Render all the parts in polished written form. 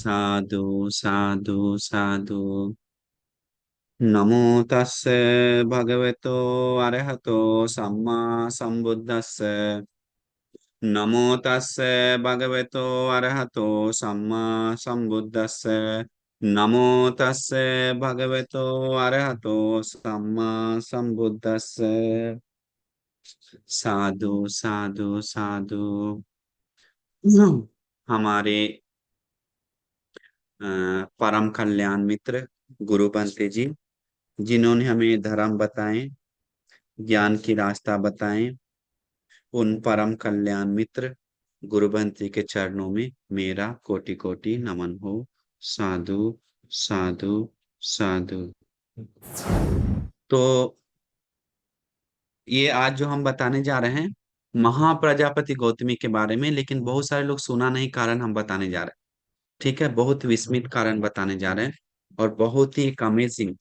साधु साधु साधु। नमो तस्से भगवतो अरहतो सम्मा संबुद्दस्से। नमो तस्से भगवतो अरहतो सम्मा संबुद्दस्से। नमो तस्से भगवतो अरहतो सम्मा संबुद्दस्से। साधु साधु साधु। हमारे परम कल्याण मित्र गुरु बंते जी, जिन्होंने हमें धर्म बताए, ज्ञान की रास्ता बताए, उन परम कल्याण मित्र गुरु बंते के चरणों में मेरा कोटि कोटि नमन हो। साधु साधु साधु। तो ये आज जो हम बताने जा रहे हैं महाप्रजापति गौतमी के बारे में, लेकिन बहुत सारे लोग सुना नहीं, कारण हम बताने जा रहे हैं। ठीक है, बहुत विस्मित कारण बताने जा रहे हैं और बहुत ही अमेजिंग।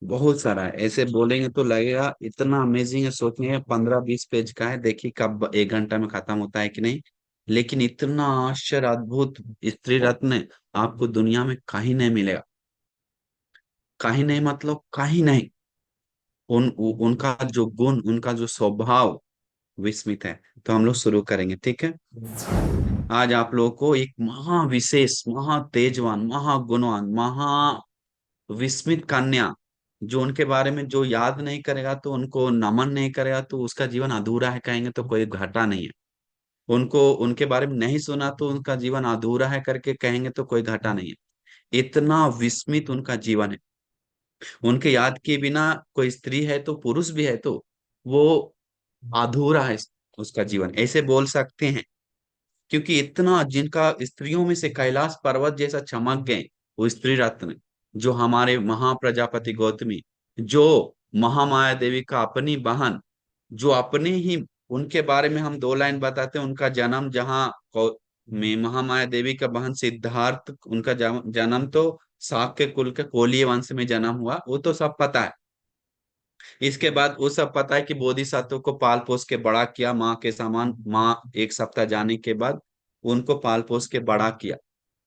बहुत सारा है, ऐसे बोलेंगे तो लगेगा इतना अमेजिंग है, सोचने 15-20 पेज का है, देखिए कब 1 घंटा में खत्म होता है कि नहीं। लेकिन इतना आश्चर्य अद्भुत स्त्री रत्न आपको दुनिया में कहीं नहीं मिलेगा। कहीं नहीं मतलब कहीं नहीं। उनका जो गुण, उनका जो स्वभाव विस्मित है। तो हम लोग शुरू करेंगे, ठीक है। आज आप लोगों को एक महाविशेष, महातेजवान, महागुणवान, महा विस्मित कन्या, जो उनके बारे में जो याद नहीं करेगा, तो उनको नमन नहीं करेगा, तो उसका जीवन अधूरा है कहेंगे तो कोई घाटा नहीं है। उनको उनके बारे में नहीं सुना तो उनका जीवन अधूरा है करके कहेंगे तो कोई घाटा नहीं है। इतना विस्मित उनका जीवन है। उनके याद के बिना कोई स्त्री है तो पुरुष भी है तो वो अधूरा है उसका जीवन, ऐसे बोल सकते हैं। क्योंकि इतना जिनका स्त्रियों में से कैलाश पर्वत जैसा चमक गए, वो स्त्री रत्न, जो हमारे महाप्रजापति गौतमी, जो महामाया देवी का अपनी बहन, जो अपने ही, उनके बारे में हम 2 लाइन बताते हैं। उनका जन्म जहाँ में महामाया देवी का बहन सिद्धार्थ, उनका जन्म तो शाक्य कुल के कोलीय वंश में जन्म हुआ, वो तो सब पता है। इसके बाद वो सब पता है कि बोधिसत्व को पाल पोस के बड़ा किया, माँ के समान। माँ 1 सप्ताह जाने के बाद उनको पाल पोस के बड़ा किया,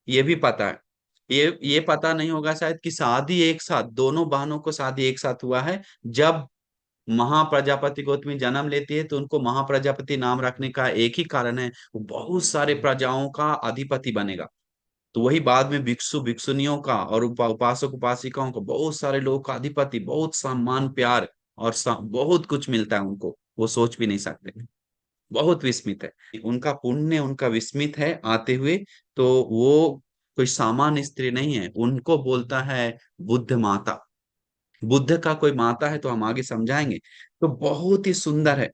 ये भी पता है। ये पता नहीं होगा शायद कि शादी एक साथ, दोनों बहनों को शादी एक साथ हुआ है। जब महाप्रजापति गौतमी जन्म लेती है तो उनको महाप्रजापति नाम रखने का एक ही कारण है, वो बहुत सारे प्रजाओं का अधिपति बनेगा। तो वही बाद में भिक्षु भिक्षुनियों का और उपासक उपासिकाओं का, बहुत सारे लोगों का अधिपति, बहुत सम्मान प्यार और बहुत कुछ मिलता है उनको, वो सोच भी नहीं सकते। बहुत विस्मित है उनका पुण्य, उनका विस्मित है आते हुए। तो वो कोई सामान्य स्त्री नहीं है, उनको बोलता है बुद्ध माता। बुद्ध का कोई माता है तो हम आगे समझाएंगे। तो बहुत ही सुंदर है।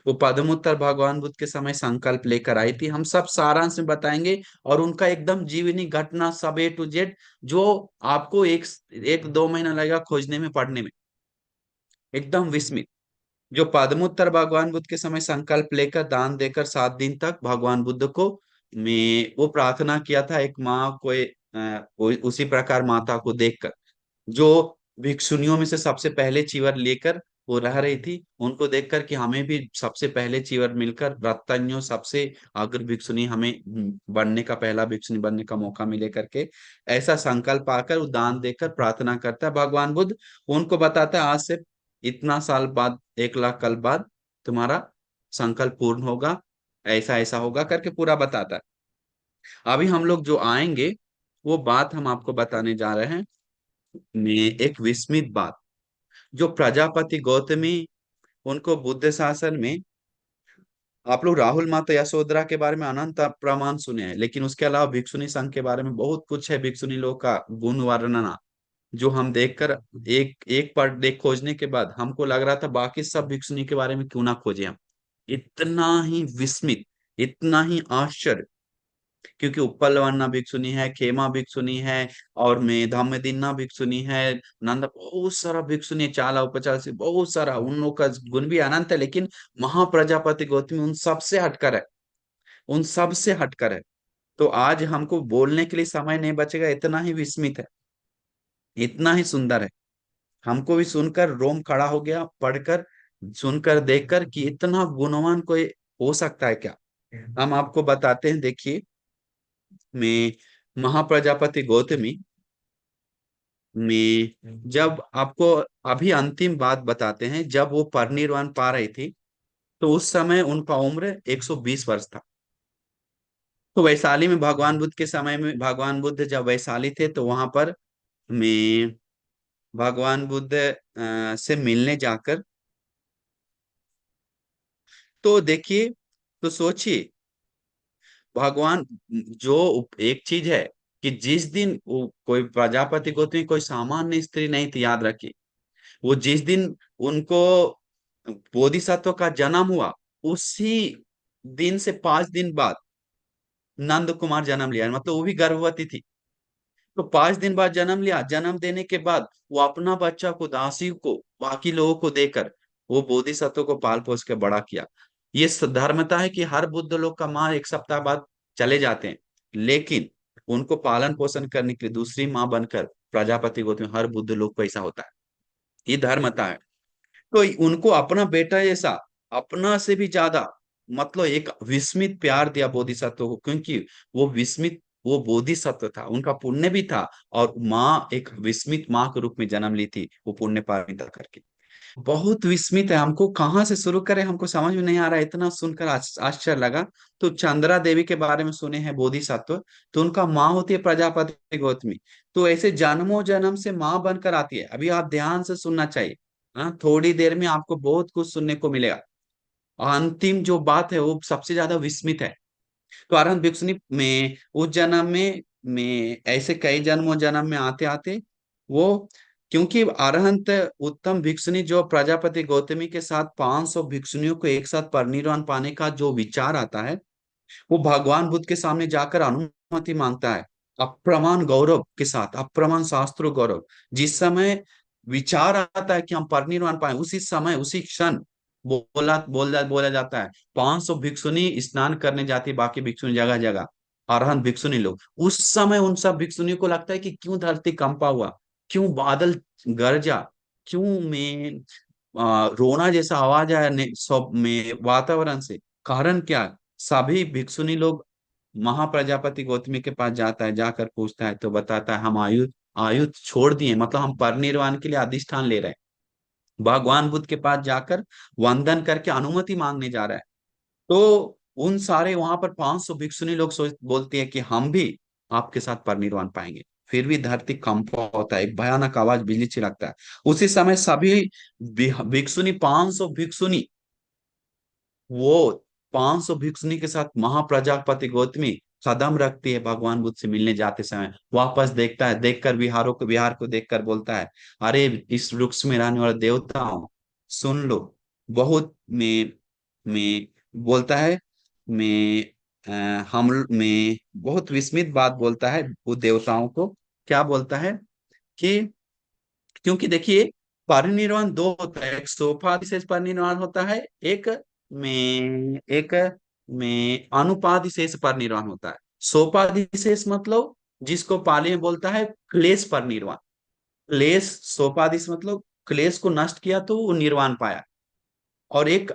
वो पद्मोत्तर भगवान बुद्ध के समय संकल्प लेकर आई थी, हम सब सारांश में बताएंगे। और उनका एकदम जीवनी घटना सब A to Z, जो आपको 1-2 महीना लगेगा खोजने में, पढ़ने में। एकदम विस्मित। जो पद्मोत्तर भगवान बुद्ध के समय संकल्प लेकर दान देकर 7 दिन तक भगवान बुद्ध को में वो प्रार्थना किया था, एक माँ को उसी प्रकार माता को देखकर, जो भिक्षुनियों में से सबसे पहले चीवर लेकर वो रह रही थी, उनको देखकर कि हमें भी सबसे पहले चीवर मिलकर रत्तनियों सबसे अग्र भिक्षुनी हमें बनने का, पहला भिक्षुनी बनने का मौका मिले करके, ऐसा संकल्प आकर वो दान देकर प्रार्थना करता है भगवान बुद्ध। उनको बताता है आज से इतना साल बाद, 1 लाख कल बाद तुम्हारा संकल्प पूर्ण होगा, ऐसा ऐसा होगा करके पूरा बताता है। अभी हम लोग जो आएंगे वो बात हम आपको बताने जा रहे हैं, में एक विस्मित बात। जो प्रजापति गौतमी, उनको बुद्ध शासन में, आप लोग राहुल माता यशोधरा के बारे में अनंत प्रमाण सुने हैं, लेकिन उसके अलावा भिक्षुनी संघ के बारे में बहुत कुछ है, भिक्षुनी लोग का गुण वर्णना, जो हम देखकर एक एक पर देख खोजने के बाद हमको लग रहा था बाकी सब भिक्षुनी के बारे में क्यों ना खोजे हम। इतना ही विस्मित, इतना ही आश्चर्य। क्योंकि उपलवन्ना भिक्षुनी है, खेमा भिक्षुनी है, और मेधाम्यदिन्ना भिक्षुनी है, नंदा, बहुत सारा भिक्षुनी है, चाला उपचार से बहुत सारा, उन लोग का गुण भी अनंत है। लेकिन महाप्रजापति गौतमी उन सबसे हटकर है, उन सबसे हटकर है। तो आज हमको बोलने के लिए समय नहीं बचेगा, इतना ही विस्मित है, इतना ही सुंदर है। हमको भी सुनकर रोम खड़ा हो गया, पढ़कर, सुनकर, देखकर कि इतना गुणवान कोई हो सकता है क्या। हम आपको बताते हैं, देखिए। में महाप्रजापति गौतमी में जब आपको अभी अंतिम बात बताते हैं, जब वो परिनिर्वाण पा रही थी तो उस समय उनका उम्र 120 वर्ष था। तो वैशाली में भगवान बुद्ध के समय में, भगवान बुद्ध जब वैशाली थे तो वहां पर मैं भगवान बुद्ध से मिलने जाकर, तो देखिए, तो सोचिए, भगवान जो एक चीज है कि जिस दिन वो कोई प्रजापति को तो कोई सामान्य स्त्री नहीं थी, याद रखिए। वो जिस दिन उनको बोधिसत्व का जन्म हुआ, उसी दिन से 5 दिन बाद नंद कुमार जन्म लिया, मतलब वो भी गर्भवती थी। तो 5 दिन बाद जन्म लिया, जन्म देने के बाद वो अपना बच्चा को, दासी को, बाकी लोगों को देकर वो बोधिसत्व को पाल पोस के बड़ा किया। ये धर्मता है कि हर बुद्ध लोग का माँ 1 सप्ताह बाद चले जाते हैं, लेकिन उनको पालन पोषण करने के लिए दूसरी माँ बनकर प्रजापति को, हर बुद्ध लोग को ऐसा होता है। ये धर्मता है। तो उनको अपना बेटा जैसा, अपना से भी ज्यादा, मतलब एक विस्मित प्यार दिया बोधिसत्व को, क्योंकि वो विस्मित, वो बोधिसत्व था, उनका पुण्य भी था। और माँ एक विस्मित माँ के रूप में जन्म ली थी, वो पुण्य पारमिता करके। बहुत विस्मित है, हमको कहाँ से शुरू करें, हमको समझ में नहीं आ रहा है, इतना सुनकर आश्चर्य लगा। तो चंद्रा देवी के बारे में सुने हैं बोधिसत्व, तो उनका माँ होती है प्रजापति गौतमी। तो ऐसे जन्मों जन्म से माँ बनकर आती है। अभी आप ध्यान से सुनना चाहिए। हाँ, थोड़ी देर में आपको बहुत कुछ सुनने को मिलेगा। और अंतिम जो बात है वो सबसे ज्यादा विस्मित है। तो अरहंत भिक्षुनी में उस जन्म में ऐसे कई जन्मों जन्म में आते आते वो, क्योंकि अरहंत उत्तम भिक्षुनी जो प्रजापति गौतमी के साथ 500 भिक्षुनियों को एक साथ परिनिर्वाण पाने का जो विचार आता है, वो भगवान बुद्ध के सामने जाकर अनुमति मांगता है, अप्रमाण गौरव के साथ, अप्रमाण शास्त्र गौरव। जिस समय विचार आता है कि हम परिनिर्वाण पाए, उसी समय उसी क्षण बोला जाता है, 500 भिक्षुनी स्नान करने जाती, बाकी भिक्षुनी जगह जगह, अरहंत भिक्षुनी लोग। उस समय उन सब भिक्षुनियों को लगता है कि क्यों धरती कंपा हुआ, क्यों बादल गरजा, क्यों में रोना जैसा आवाज आया सब में वातावरण से, कारण क्या। सभी भिक्षुनी लोग महाप्रजापति गौतमी के पास जाता है, जाकर पूछता है तो बताता है हम आयु आयु छोड़ दिए, मतलब हम परिनिर्वाण के लिए अधिष्ठान ले रहे हैं। भगवान बुद्ध के पास जाकर वंदन करके अनुमति मांगने जा रहा है। तो उन सारे वहां पर 500 भिक्षुनी लोग सोच बोलती है कि हम भी आपके साथ परिनिर्वाण पाएंगे। फिर भी धरती कंपा होता है, एक भयानक आवाज बिजली छिड़कता है। उसी समय सभी भिक्षुनी, 500 भिक्षुनी, वो 500 भिक्षुनी के साथ महाप्रजापति गौतमी कदम रखती है भगवान बुद्ध से मिलने जाते समय। वापस देखता है, देखकर विहार को देखकर बोलता है, अरे इस वृक्ष में रहने वाले देवताओं, सुन लो। बहुत में बोलता है, मैं हम में बहुत विस्मित बात बोलता है वो देवताओं को। क्या बोलता है कि, क्योंकि देखिए, परिनिर्वाण दो होता है, एक सोपाधिशेष परिनिर्वाण होता है, एक में अनुपाधिशेष परिनिर्वाण होता है। सोपाधिशेष मतलब जिसको पाली में बोलता है क्लेश परिनिर्वाण। क्लेश, सोपाधिश मतलब क्लेश को नष्ट किया तो वो निर्वाण पाया। और एक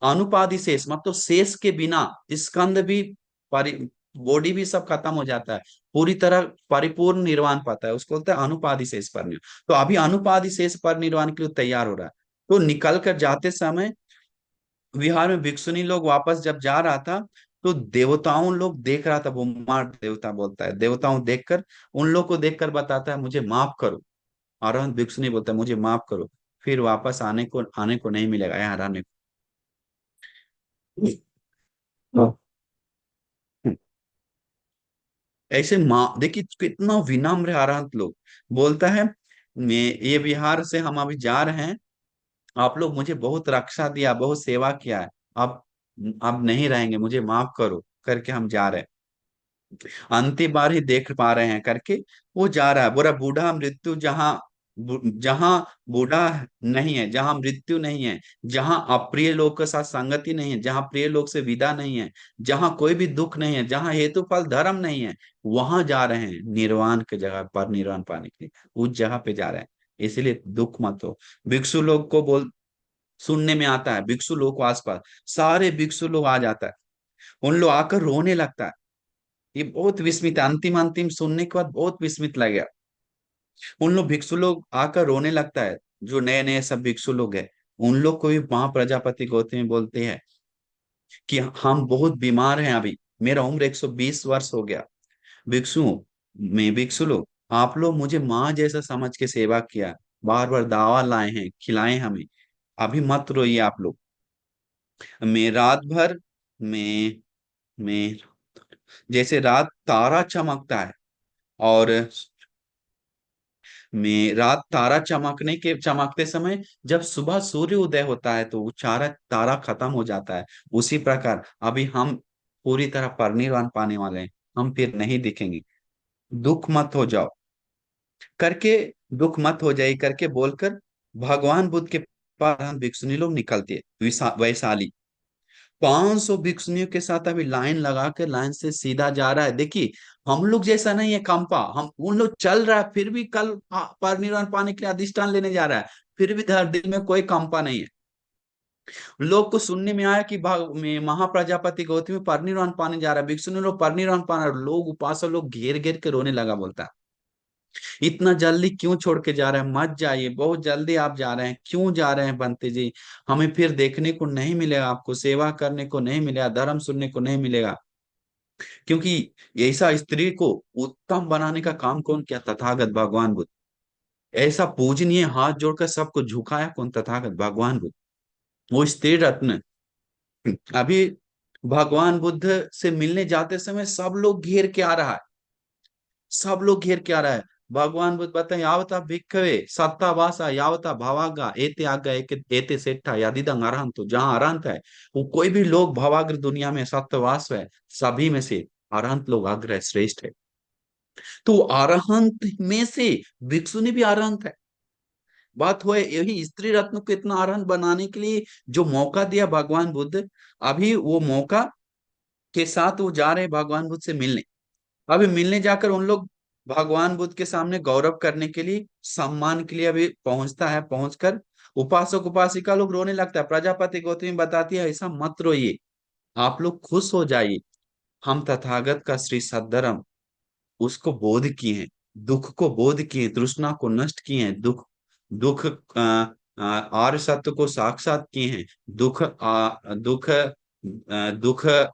अनुपाधिशेष मतलब शेष के बिना स्कंद भी, परि बॉडी भी सब खत्म हो जाता है, पूरी तरह परिपूर्ण निर्वाण पाता है, उसको बोलते हैं अनुपाधिशेष पर निर्वाण। तो अभी अनुपाधिशेष पर निर्वाण के लिए तैयार हो रहा है। तो निकल कर जाते समय विहार में भिक्षुनी लोग वापस जब जा रहा था, तो देवताओं लोग देख रहा था, ब्रह्मांड देवता बोलता है, देवताओं देखकर, उन लोग को देखकर बताता है मुझे माफ करो। अरहंत भिक्षुनी बोलता है मुझे माफ करो, फिर वापस आने को नहीं मिलेगा यहाँ रहने को। ऐसे माँ देखिए कितना विनम्र है अरहंत लोग। बोलता है, मैं ये बिहार से हम अभी जा रहे हैं, आप लोग मुझे बहुत रक्षा दिया, बहुत सेवा किया है, अब अब नहीं रहेंगे, मुझे माफ करो करके हम जा रहे हैं, अंतिम बार ही देख पा रहे हैं करके वो जा रहा है। बोला बूढ़ा मृत्यु जहाँ, जहाँ बूढ़ा नहीं है, जहाँ मृत्यु नहीं है, जहाँ अप्रिय लोग के साथ संगति नहीं है, जहाँ प्रिय लोग से विदा नहीं है, जहाँ कोई भी दुख नहीं है, जहाँ हेतु फल धर्म नहीं है, वहां जा रहे हैं निर्वाण की जगह पर निर्वाण पाने के लिए, उस जगह पे जा रहे हैं। इसलिए दुख मत हो। भिक्षु लोग को बोल, सुनने में आता है भिक्षु लोग को आसपास सारे भिक्षु लोग आ जाता है, उन लोग आकर रोने लगता है। ये बहुत विस्मित है। अंतिम अंतिम सुनने के बाद बहुत विस्मित लगा। उन लोग भिक्षु लोग आकर रोने लगता है, जो नए नए सब भिक्षु लोग हैं। उन लोग को भी महाप्रजापति गौतमी बोलते हैं कि हम बहुत बीमार हैं अभी, मेरा उम्र 120 वर्ष हो गया। भिक्षु मैं भिक्षु लोग, आप लोग मुझे माँ जैसा समझ के सेवा किया, बार बार दावा लाए हैं, खिलाए हमें, अभी मत रोइए आप लोग। मैं रात भर, मैं जैसे रात तारा चमकता है, और में रात तारा चमकते समय जब सुबह सूर्य उदय होता है तो वो चारा तारा खत्म हो जाता है, उसी प्रकार अभी हम पूरी तरह परिनिर्वाण पाने वाले हैं, हम फिर नहीं दिखेंगे। दुख मत हो जाओ करके, दुख मत हो जाए करके बोलकर भगवान बुद्ध के पास हम भिक्षुनी लोग निकलते हैं। वैशाली 500 भिक्षुनियों के साथ अभी लाइन लगा के लाइन से सीधा जा रहा है। देखिए, हम लोग जैसा नहीं है कंपा, हम उन लोग चल रहा है फिर भी कल परिनिर्वाण पाने के लिए अधिष्ठान लेने जा रहा है, फिर भी दिल में कोई कंपा नहीं है। लोग को सुनने में आया कि महाप्रजापति गौतमी परिनिर्वाण पाने जा रहा है, भिक्षुनी लोग परिनिर्वाण पाना, लोग उपासक लोग घेर घेर के रोने लगा, बोलता इतना जल्दी क्यों छोड़ के जा रहे हैं, मत जाइए, बहुत जल्दी आप जा रहे हैं, क्यों जा रहे हैं बंते जी, हमें फिर देखने को नहीं मिलेगा, आपको सेवा करने को नहीं मिलेगा, धर्म सुनने को नहीं मिलेगा। क्योंकि ऐसा स्त्री को उत्तम बनाने का काम कौन किया? तथागत भगवान बुद्ध। ऐसा पूजनीय हाथ जोड़कर सबको झुकाया कौन? तथागत भगवान बुद्ध। वो स्त्री रत्न अभी भगवान बुद्ध से मिलने जाते समय सब लोग घेर के आ रहा है, सब लोग घेर के आ रहा है। भगवान बुद्ध बताए, यावता भिक्खवे सत्तावासा यावता भावागा एते आगा एते सेठा यदिदं अरहंतो। जहां अरहंत है, वो कोई भी लोग भवाग्र दुनिया में सत्वास है, सभी में से अरहंत लोग अग्र है, श्रेष्ठ है। तो अरहंत में से भिक्षुनी भी अरहंत है। बात हुआ यही, स्त्री रत्न को इतना अरहंत बनाने के लिए जो मौका दिया भगवान बुद्ध, अभी वो मौका के साथ वो जा रहे हैं भगवान बुद्ध से मिलने। अभी मिलने जाकर उन लोग भगवान बुद्ध के सामने गौरव करने के लिए, सम्मान के लिए अभी पहुंचता है, पहुंचकर उपासक उपासिका लोग रोने लगता है। प्रजापति गौतमी बताती है, ऐसा मत रोइए, आप लोग खुश हो जाइए, हम तथागत का श्री सद्धर्म उसको बोध किए हैं, दुख को बोध किए हैं, तृष्णा को नष्ट किए हैं, दुख दुख आर्य सत्य को साक्षात किए हैं, दुख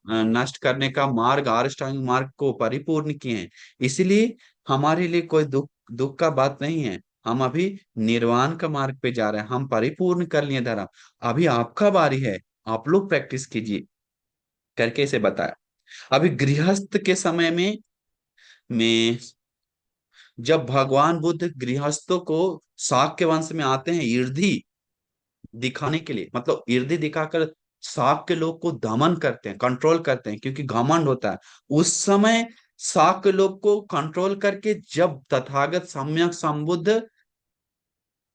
नष्ट करने का मार्ग, आर्यष्टांग मार्ग को परिपूर्ण किए हैं। इसलिए हमारे लिए कोई दुख दुख का बात नहीं है, हम अभी निर्वाण का मार्ग पे जा रहे हैं, हम परिपूर्ण कर लिए धर्म, अभी आपका बारी है, आप लोग प्रैक्टिस कीजिए करके इसे बताया। अभी गृहस्थ के समय में जब भगवान बुद्ध गृहस्थों को शाक्य वंश में आते हैं इर्धि दिखाने के लिए, मतलब इर्धि दिखाकर शाक्य लोग को दमन करते हैं, कंट्रोल करते हैं, क्योंकि घमंड होता है उस समय। शाक्य लोग को कंट्रोल करके जब तथागत सम्यक संबुद्ध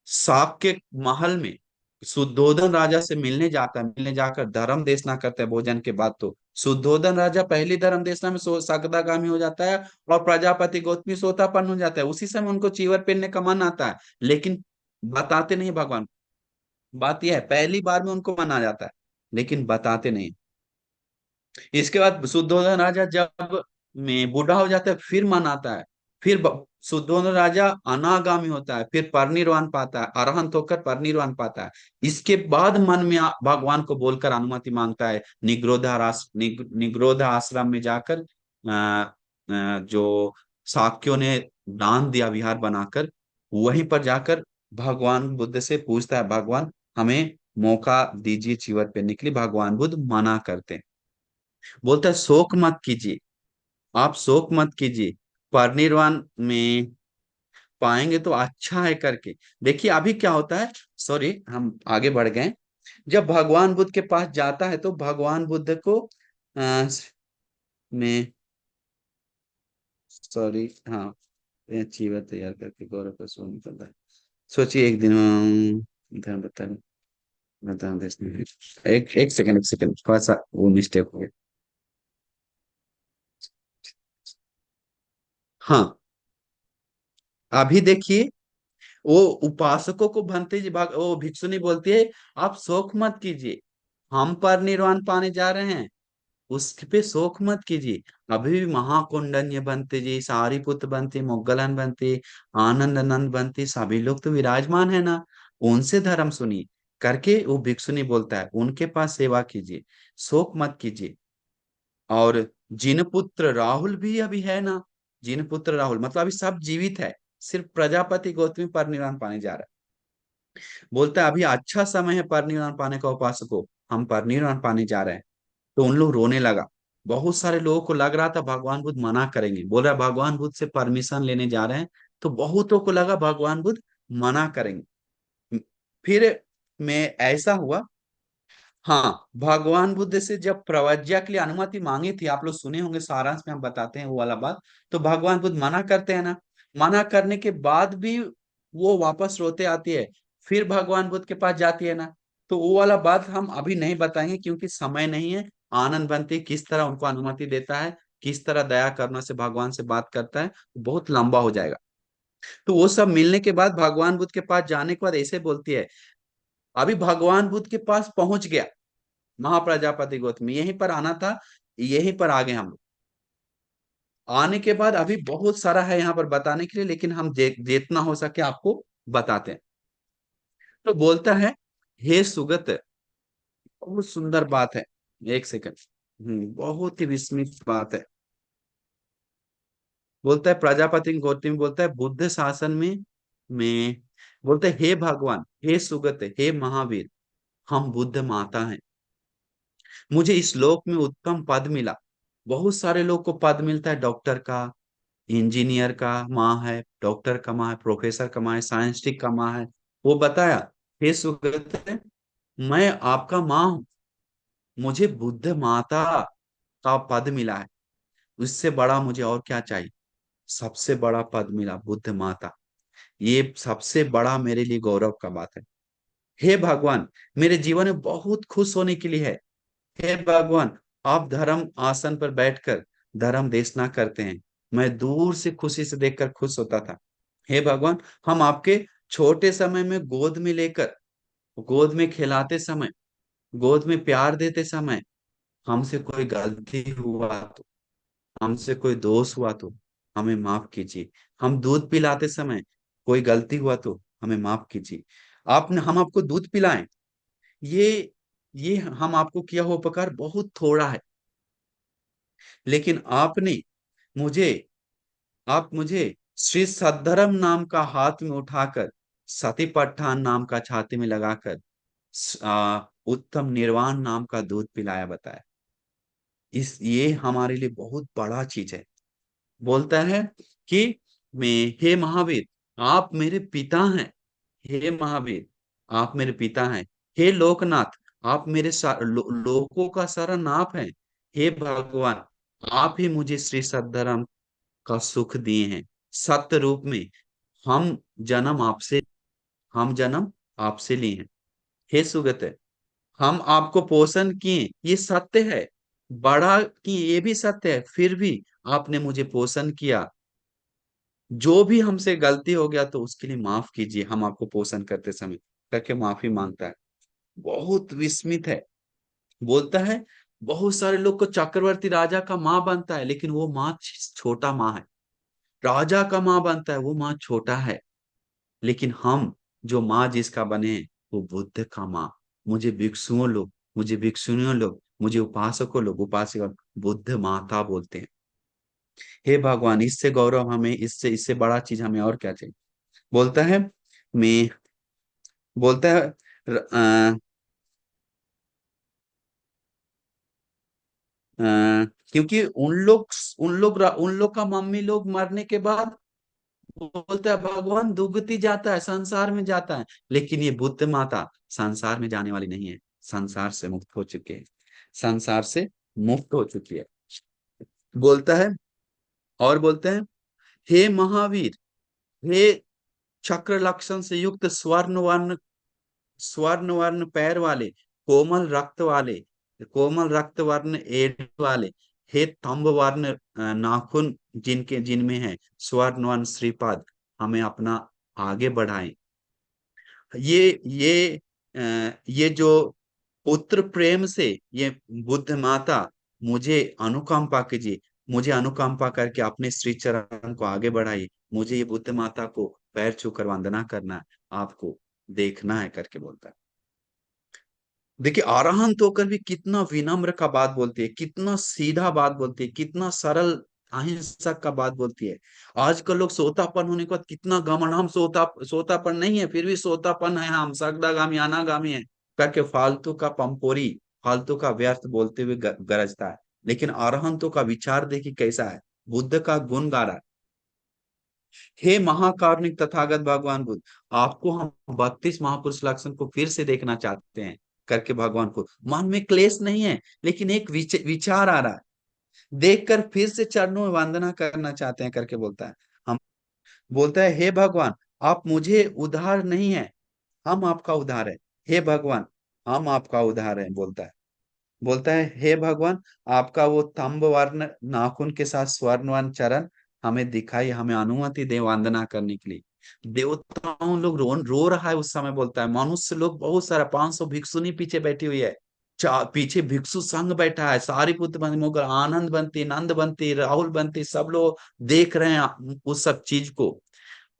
शाक्य महल में शुद्धोधन राजा से मिलने जाता है, मिलने जाकर धर्म देशना करता है भोजन के बाद, तो शुद्धोधन राजा पहली धर्म देशना में सकदागामी हो जाता है, और प्रजापति गौतमी सोतापन्न हो जाता है। उसी समय उनको चीवर पहनने का मन आता है, लेकिन बताते नहीं भगवान। बात यह है, पहली बार में उनको मना जाता है, लेकिन बताते नहीं। इसके बाद शुद्धोधन राजा जब में बूढ़ा हो जाता है फिर मन आता है, फिर शुद्धोधन राजा अनागामी होता है, फिर परिनिर्वाण पाता है, अरहंत होकर परिनिर्वाण पाता है। इसके बाद मन में भगवान को बोलकर अनुमति मांगता है, निग्रोध आश्रम में जाकर जो शाक्यों ने दान दिया विहार बनाकर, वहीं पर जाकर भगवान बुद्ध से पूछता है, भगवान हमें मौका दीजिए चीवर पहनने के लिए। भगवान बुद्ध मना करते हैं, बोलता है शोक मत कीजिए, आप शोक मत कीजिए, परिनिर्वाण में पाएंगे तो अच्छा है करके। देखिए अभी क्या होता है, सॉरी हम आगे बढ़ गए। जब भगवान बुद्ध के पास जाता है तो भगवान बुद्ध को आ, में सॉरी हाँ, ये चीवर तैयार करके गौरव का सो निकलता है। सोचिए एक दिन इधर बता बता देश में एक सेकंड थोड़ा सा वो मिस्टेक हो गया। हाँ, अभी देखिए, वो उपासकों को भंते जी भाग वो भिक्षुनी बोलती है, आप शोक मत कीजिए, हम पर निर्वाण पाने जा रहे हैं, उस पे शोक मत कीजिए। अभी भी महाकौंडन्य बनते जी, सारिपुत्र बनते, मोग्गलन बनते, आनंद नंद बनते, सभी लोग तो विराजमान है ना। उनसे धर्म सुनिए करके वो भिक्षुनी बोलता है, उनके पास सेवा कीजिए, शोक मत कीजिए। और जिन पुत्र राहुल भी अभी है ना, जिन पुत्र राहुल मतलब अभी सब जीवित है, सिर्फ प्रजापति गौतमी परिनिर्वाण पाने जा रहा है। बोलता है अभी अच्छा समय है परिनिर्वाण पाने का उपासको, हम परिनिर्वाण पाने जा रहे हैं। तो उन लोग रोने लगा। बहुत सारे लोगों को लग रहा था भगवान बुद्ध मना करेंगे, बोल रहा है भगवान बुद्ध से परमिशन लेने जा रहे हैं। तो बहुतों को लगा भगवान बुद्ध मना करेंगे। फिर में ऐसा हुआ। हाँ, भगवान बुद्ध से जब प्रवज्ञा के लिए अनुमति मांगी थी, आप लोग सुने होंगे, सारांश में हम बताते हैं वो वाला बात। तो भगवान बुद्ध मना करते हैं ना। मना करने के बाद भी वो वापस रोते आती है, फिर भगवान बुद्ध के पास जाती है ना। तो वो वाला बात हम अभी नहीं बताएंगे क्योंकि समय नहीं है। आनंद बनती किस तरह उनको अनुमति देता है, किस तरह दया करुणा से भगवान से बात करता है, बहुत लंबा हो जाएगा। तो वो सब मिलने के बाद भगवान बुद्ध के पास जाने के बाद ऐसे बोलती है। अभी भगवान बुद्ध के पास पहुंच गया महाप्रजापति गौतमी, यहीं पर आना था, यहीं पर आ गए हम लोग। आने के बाद अभी बहुत सारा है यहाँ पर बताने के लिए, लेकिन हम जितना हो सके आपको बताते हैं। तो बोलता है, हे सुगत, बहुत सुंदर बात है। एक सेकंड। बहुत ही विस्मित बात है। बोलता है प्रजापति गौतम बोलता है बुद्ध शासन में बोलते है, हे भगवान, हे सुगत, हे महावीर, हम बुद्ध माता हैं। मुझे इस लोक में उत्तम पद मिला। बहुत सारे लोग को पद मिलता है, डॉक्टर का, इंजीनियर का माँ है, डॉक्टर का माँ है, प्रोफेसर का माँ है, साइंटिस्ट का माँ है। वो बताया, हे सुगत, मैं आपका माँ हूँ, मुझे बुद्ध माता का पद मिला है। उससे बड़ा मुझे और क्या चाहिए। सबसे बड़ा पद मिला, बुद्ध माता। ये सबसे बड़ा मेरे लिए गौरव का बात है। हे भगवान, मेरे जीवन में बहुत खुश होने के लिए है। हे भगवान, आप धर्म आसन पर बैठकर धर्म देशना करते हैं, मैं दूर से खुशी से देखकर खुश होता था। हे भगवान, हम आपके छोटे समय में गोद में लेकर, गोद में खिलाते समय, गोद में प्यार देते समय हमसे कोई गलती हुआ तो, हमसे कोई दोष हुआ तो हमें माफ कीजिए। हम दूध पिलाते समय कोई गलती हुआ तो हमें माफ कीजिए। आपने, हम आपको दूध पिलाएं, ये ये हम आपको किया हुआ उपकार बहुत थोड़ा है। लेकिन मुझे आप मुझे श्री सद्धर्म नाम का हाथ में उठाकर, सतीपट्ठान नाम का छाती में लगाकर, उत्तम निर्वाण नाम का दूध पिलाया, बताया। ये हमारे लिए बहुत बड़ा चीज है। बोलता है कि मैं, हे महावीर, आप मेरे पिता हैं। हे महावीर, आप मेरे पिता हैं। हे लोकनाथ, आप मेरे लोकों का सरनाथ हैं। हे भगवान, आप ही मुझे श्री सद्धर्म का सुख दिए हैं। सत्य रूप में हम जन्म आपसे हम जन्म आपसे लिए हैं। हे सुगत, हम आपको पोषण किए, ये सत्य है। बड़ा कि ये भी सत्य है, फिर भी आपने मुझे पोषण किया। जो भी हमसे गलती हो गया तो उसके लिए माफ कीजिए, हम आपको पोषण करते समय, करके माफी मांगता है। बहुत विस्मित है। बोलता है, बहुत सारे लोग को चक्रवर्ती राजा का माँ बनता है, लेकिन वो माँ छोटा माँ है। राजा का माँ बनता है, वो माँ छोटा है। लेकिन हम जो माँ जिसका बने हैं, वो बुद्ध का माँ। मुझे भिक्षुनियों लोग, मुझे उपासकों लोग, उपासक बुद्ध माता बोलते हैं। हे भगवान, इससे गौरव हमें, इससे इससे बड़ा चीज हमें और क्या चाहिए। बोलता है, मैं बोलता है अ, क्योंकि उन लोग का मम्मी लोग मरने के बाद बोलता है भगवान दुगति जाता है, संसार में जाता है। लेकिन ये बुद्ध माता संसार में जाने वाली नहीं है, संसार से मुक्त हो चुके हैं, संसार से मुक्त हो चुकी है। बोलता है, और बोलते हैं, हे महावीर, हे चक्र लक्षण से युक्त स्वर्ण वर्ण पैर वाले, कोमल रक्त वाले, कोमल रक्त वर्ण एड़ वाले, हे तंब वर्ण नाखून जिनमें है स्वर्ण वर्ण श्रीपाद, हमें अपना आगे बढ़ाएं। ये जो पुत्र प्रेम से ये बुद्ध माता मुझे अनुकंपा कीजिए, मुझे अनुकंपा करके अपने श्री चरण को आगे बढ़ाइए, मुझे ये बुद्ध माता को पैर छूकर वंदना करना है, आपको देखना है करके बोलता है। देखिए अरहंत होकर भी कितना विनम्र का बात बोलती है, कितना सीधा बात बोलती है, कितना सरल अहिंसक का बात बोलती है। आजकल लोग सोतापन होने के बाद कितना घमंड, हम सोतापन नहीं है फिर भी सोतापन है, हम सगदागामी अनागामी है करके फालतू का पंपोरी, फालतू का व्यर्थ बोलते हुए गरजता है। लेकिन अरहंतों का विचार देखिए कैसा है, बुद्ध का गुण गा रहा है। हे महाकारुणिक तथागत भगवान बुद्ध, आपको हम 32 महापुरुष लक्षण को फिर से देखना चाहते हैं करके भगवान को, मन में क्लेश नहीं है लेकिन एक विचार आ रहा है, देखकर फिर से चरणों में वंदना करना चाहते हैं करके बोलता है। हम बोलता है हे भगवान, आप मुझे उधार नहीं है, हम आपका उधार है। हे भगवान, हम आपका उधार है बोलता है। बोलता है हे भगवान, आपका वो तंब वर्ण नाखून के साथ स्वर्ण वर्ण चरण हमें दिखाई, हमें अनुमति दे वंदना करने के लिए। देवताओं लोग रो रहा है उस समय, बोलता है मनुष्य लोग बहुत सारा 500 भिक्षुनी पीछे बैठी हुई है, पीछे भिक्षु संघ बैठा है, सारिपुत्र बंती मुगल आनंद बंती नंद बंती राहुल बंती सब लोग देख रहे हैं उस सब चीज को।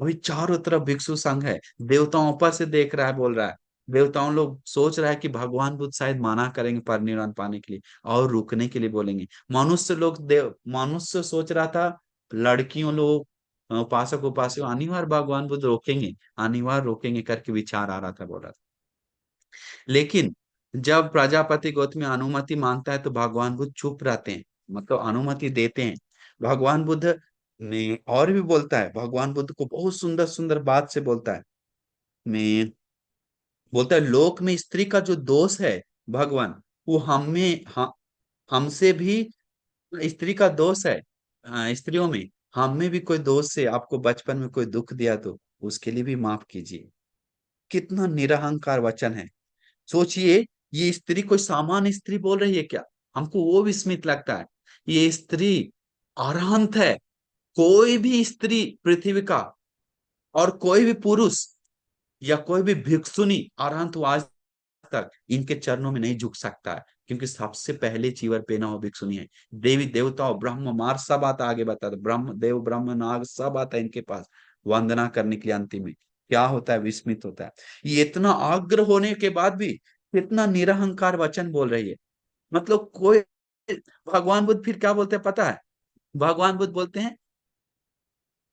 वही चारों तरफ भिक्षु संघ है, देवताओं ऊपर से देख रहा है, बोल रहा है। देवताओं लोग सोच रहा है कि भगवान बुद्ध शायद मना करेंगे परिनिर्वाण पाने के लिए और रुकने के लिए बोलेंगे। मनुष्य सोच रहा था लड़कियों लोग, उपासक उपासक अनिवार्य भगवान बुद्ध रोकेंगे, अनिवार्य रोकेंगे करके विचार आ रहा था, बोल रहा था। लेकिन जब प्रजापति गौतमी अनुमति मांगता है तो भगवान बुद्ध चुप रहते हैं, मतलब अनुमति देते हैं। भगवान बुद्ध ने और भी बोलता है, भगवान बुद्ध को बहुत सुंदर सुंदर बात से बोलता है। मैं बोलता है लोक में स्त्री का जो दोष है भगवान, वो हमसे भी स्त्री का दोष है। स्त्रियों में हम में भी कोई दोष है, आपको बचपन में कोई दुख दिया तो उसके लिए भी माफ कीजिए। कितना निरहंकार वचन है। सोचिए, ये स्त्री कोई सामान्य स्त्री बोल रही है क्या? हमको वो विस्मित लगता है। ये स्त्री अरहंत है। कोई भी स्त्री पृथ्वी का और कोई भी पुरुष या कोई भी भिक्षुनी अरहंत आज तक इनके चरणों में नहीं झुक सकता है, क्योंकि सबसे पहले चीवर पहना हुआ भिक्षुनी है। देवी देवताओं ब्रह्म मार सब आता, आगे बता दो, ब्रह्म देव ब्रह्म नाग सब आता है इनके पास वंदना करने के लिए। अंतिम में क्या होता है, विस्मित होता है। ये इतना आग्रह होने के बाद भी कितना निरहंकार वचन बोल रही है। मतलब कोई, भगवान बुद्ध फिर क्या बोलते हैं पता है? भगवान बुद्ध बोलते हैं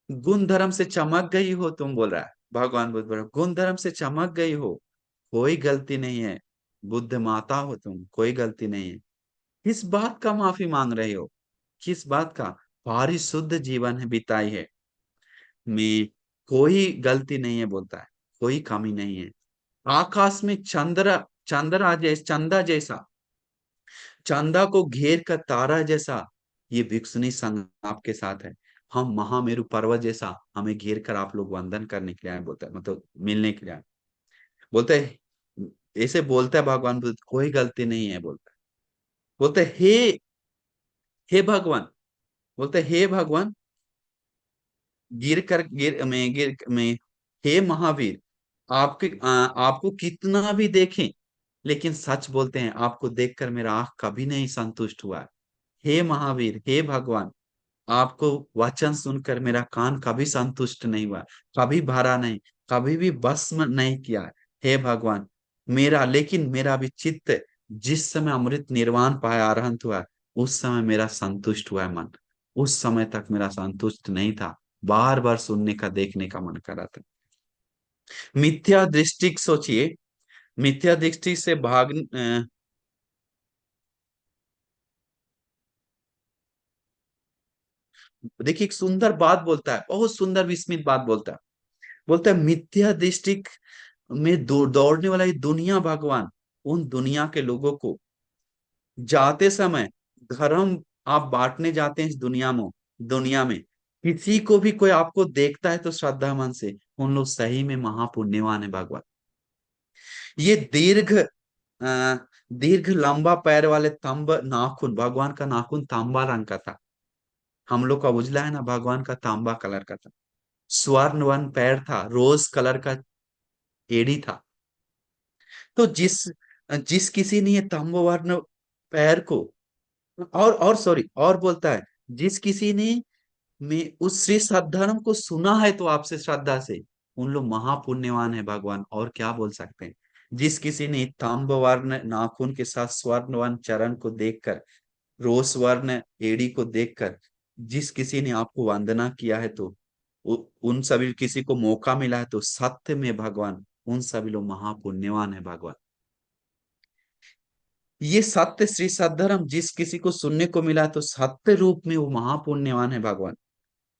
गुण धर्म से चमक गई हो तुम, बोल रहा है भगवान बुद्ध, बोल रहा है, गुण धर्म से चमक गई हो, कोई गलती नहीं है। बुद्ध माता हो तुम, कोई गलती नहीं है। किस बात का माफी मांग रहे हो? किस बात का? पारिशुद्ध जीवन है बिताई है, में कोई गलती नहीं है बोलता है, कोई कमी नहीं है। आकाश में चंदा जैसा, चंदा को घेर कर तारा जैसा ये भिक्षुनी संघ आपके साथ है। हम महामेरु पर्वत जैसा, हमें घेर कर आप लोग वंदन करने के लिए आए, बोलता है, मतलब मिलने के लिए आए। बोलते है, ऐसे बोलता है भगवान बुद्ध, कोई गलती नहीं है बोलता है। बोलते है, हे भगवान, बोलते है, हे भगवान, गिर में हे महावीर, आपको कितना भी देखें लेकिन सच बोलते हैं, आपको देखकर मेरा आंख कभी नहीं संतुष्ट हुआ है। हे महावीर, हे भगवान, आपको वचन सुनकर मेरा कान कभी संतुष्ट नहीं हुआ, कभी भरा नहीं, कभी भी भस्म नहीं किया है। हे भगवान, लेकिन मेरा भी चित्त जिस समय अमृत निर्वाण पाया अरहंत हुआ, उस समय मेरा संतुष्ट हुआ है मन। उस समय तक मेरा संतुष्ट नहीं था, बार बार सुनने का देखने का मन कर रहा था। मिथ्या दृष्टि सोचिए, मिथ्या दृष्टि से देखिए एक सुंदर बात बोलता है, बहुत सुंदर विस्मित बात बोलता है। बोलता है मिथ्या दृष्टि में दौड़ने वाला ये दुनिया भगवान, उन दुनिया के लोगों को जाते समय धर्म आप बांटने जाते हैं इस दुनिया में किसी को भी कोई आपको देखता है तो श्रद्धा मन से, उन लोग सही में महापुण्यवान है भगवान। ये दीर्घ लंबा पैर वाले तंब नाखून, भगवान का नाखून तांबा रंग का था। हम लोग का उजला है ना, भगवान का तांबा कलर का था। स्वर्ण वन पैर था, रोज कलर का एड़ी था। तो जिस जिस किसी ने ये तंब वर्ण पैर को और सॉरी, और बोलता है, जिस किसी ने में उस श्री सद्धर्म को सुना है तो आपसे श्रद्धा से, उन लोग महापुण्यवान है भगवान, और क्या बोल सकते हैं। जिस किसी ने ताम्र वर्ण नाखून के साथ स्वर्ण वर्ण चरण को देखकर, रोष वर्ण एड़ी को देखकर, जिस किसी ने आपको वंदना किया है तो उन सभी किसी को मौका मिला है तो सत्य में भगवान, उन सभी लोग महापुण्यवान है भगवान। ये सत्य श्री सद्धर्म जिस किसी को सुनने को मिला है तो सत्य रूप में वो महापुण्यवान है भगवान।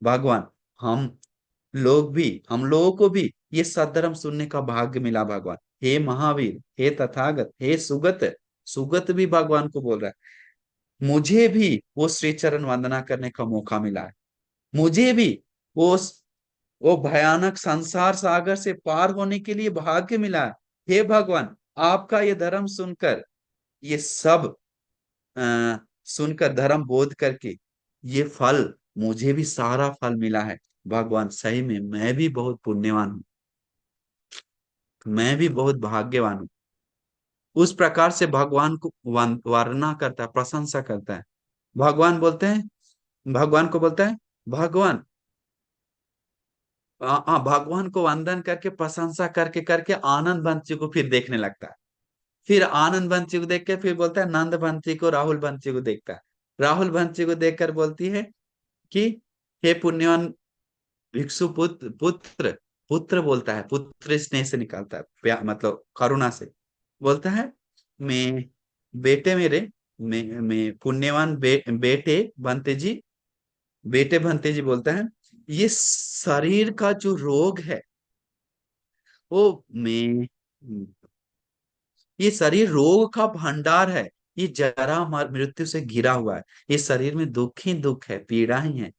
भगवान, हम हम लोगों को भी ये सद्धर्म सुनने का भाग्य मिला भगवान। हे महावीर, हे तथागत, हे सुगत, सुगत भी भगवान को बोल रहा है, मुझे भी वो श्री चरण वंदना करने का मौका मिला है। मुझे भी वो वो भयानक संसार सागर से पार होने के लिए भाग्य मिला है। हे भगवान, आपका ये धर्म सुनकर, ये सब अ, सुनकर धर्म बोध करके, ये फल, मुझे भी सारा फल मिला है। भगवान सही में मैं भी बहुत पुण्यवान हूँ, मैं भी बहुत भाग्यवान हूँ। उस प्रकार से भगवान को वर्णना करता है, प्रशंसा करता है। भगवान बोलते हैं, भगवान को बोलता है, भगवान, भगवान को वंदन करके प्रशंसा करके करके आनंद बंसी को फिर देखने लगता है। फिर आनंद बंसी को देख के फिर बोलता है नंद बंसी को, राहुल बंसी को देखता है। राहुल बंसी को देखकर बोलती है कि हे पुण्यवान भिक्षु पुत्र पुत्र, पुत्र बोलता है, पुत्र स्नेह से निकालता है, मतलब करुणा से बोलता है, मैं बेटे मेरे, मैं पुण्यवान बेटे बनते जी, बेटे बनते जी बोलता है, ये शरीर का जो रोग है वो मैं, ये शरीर रोग का भंडार है। ये जरा मृत्यु से घिरा हुआ है। ये शरीर में दुख ही दुख है, पीड़ा ही है।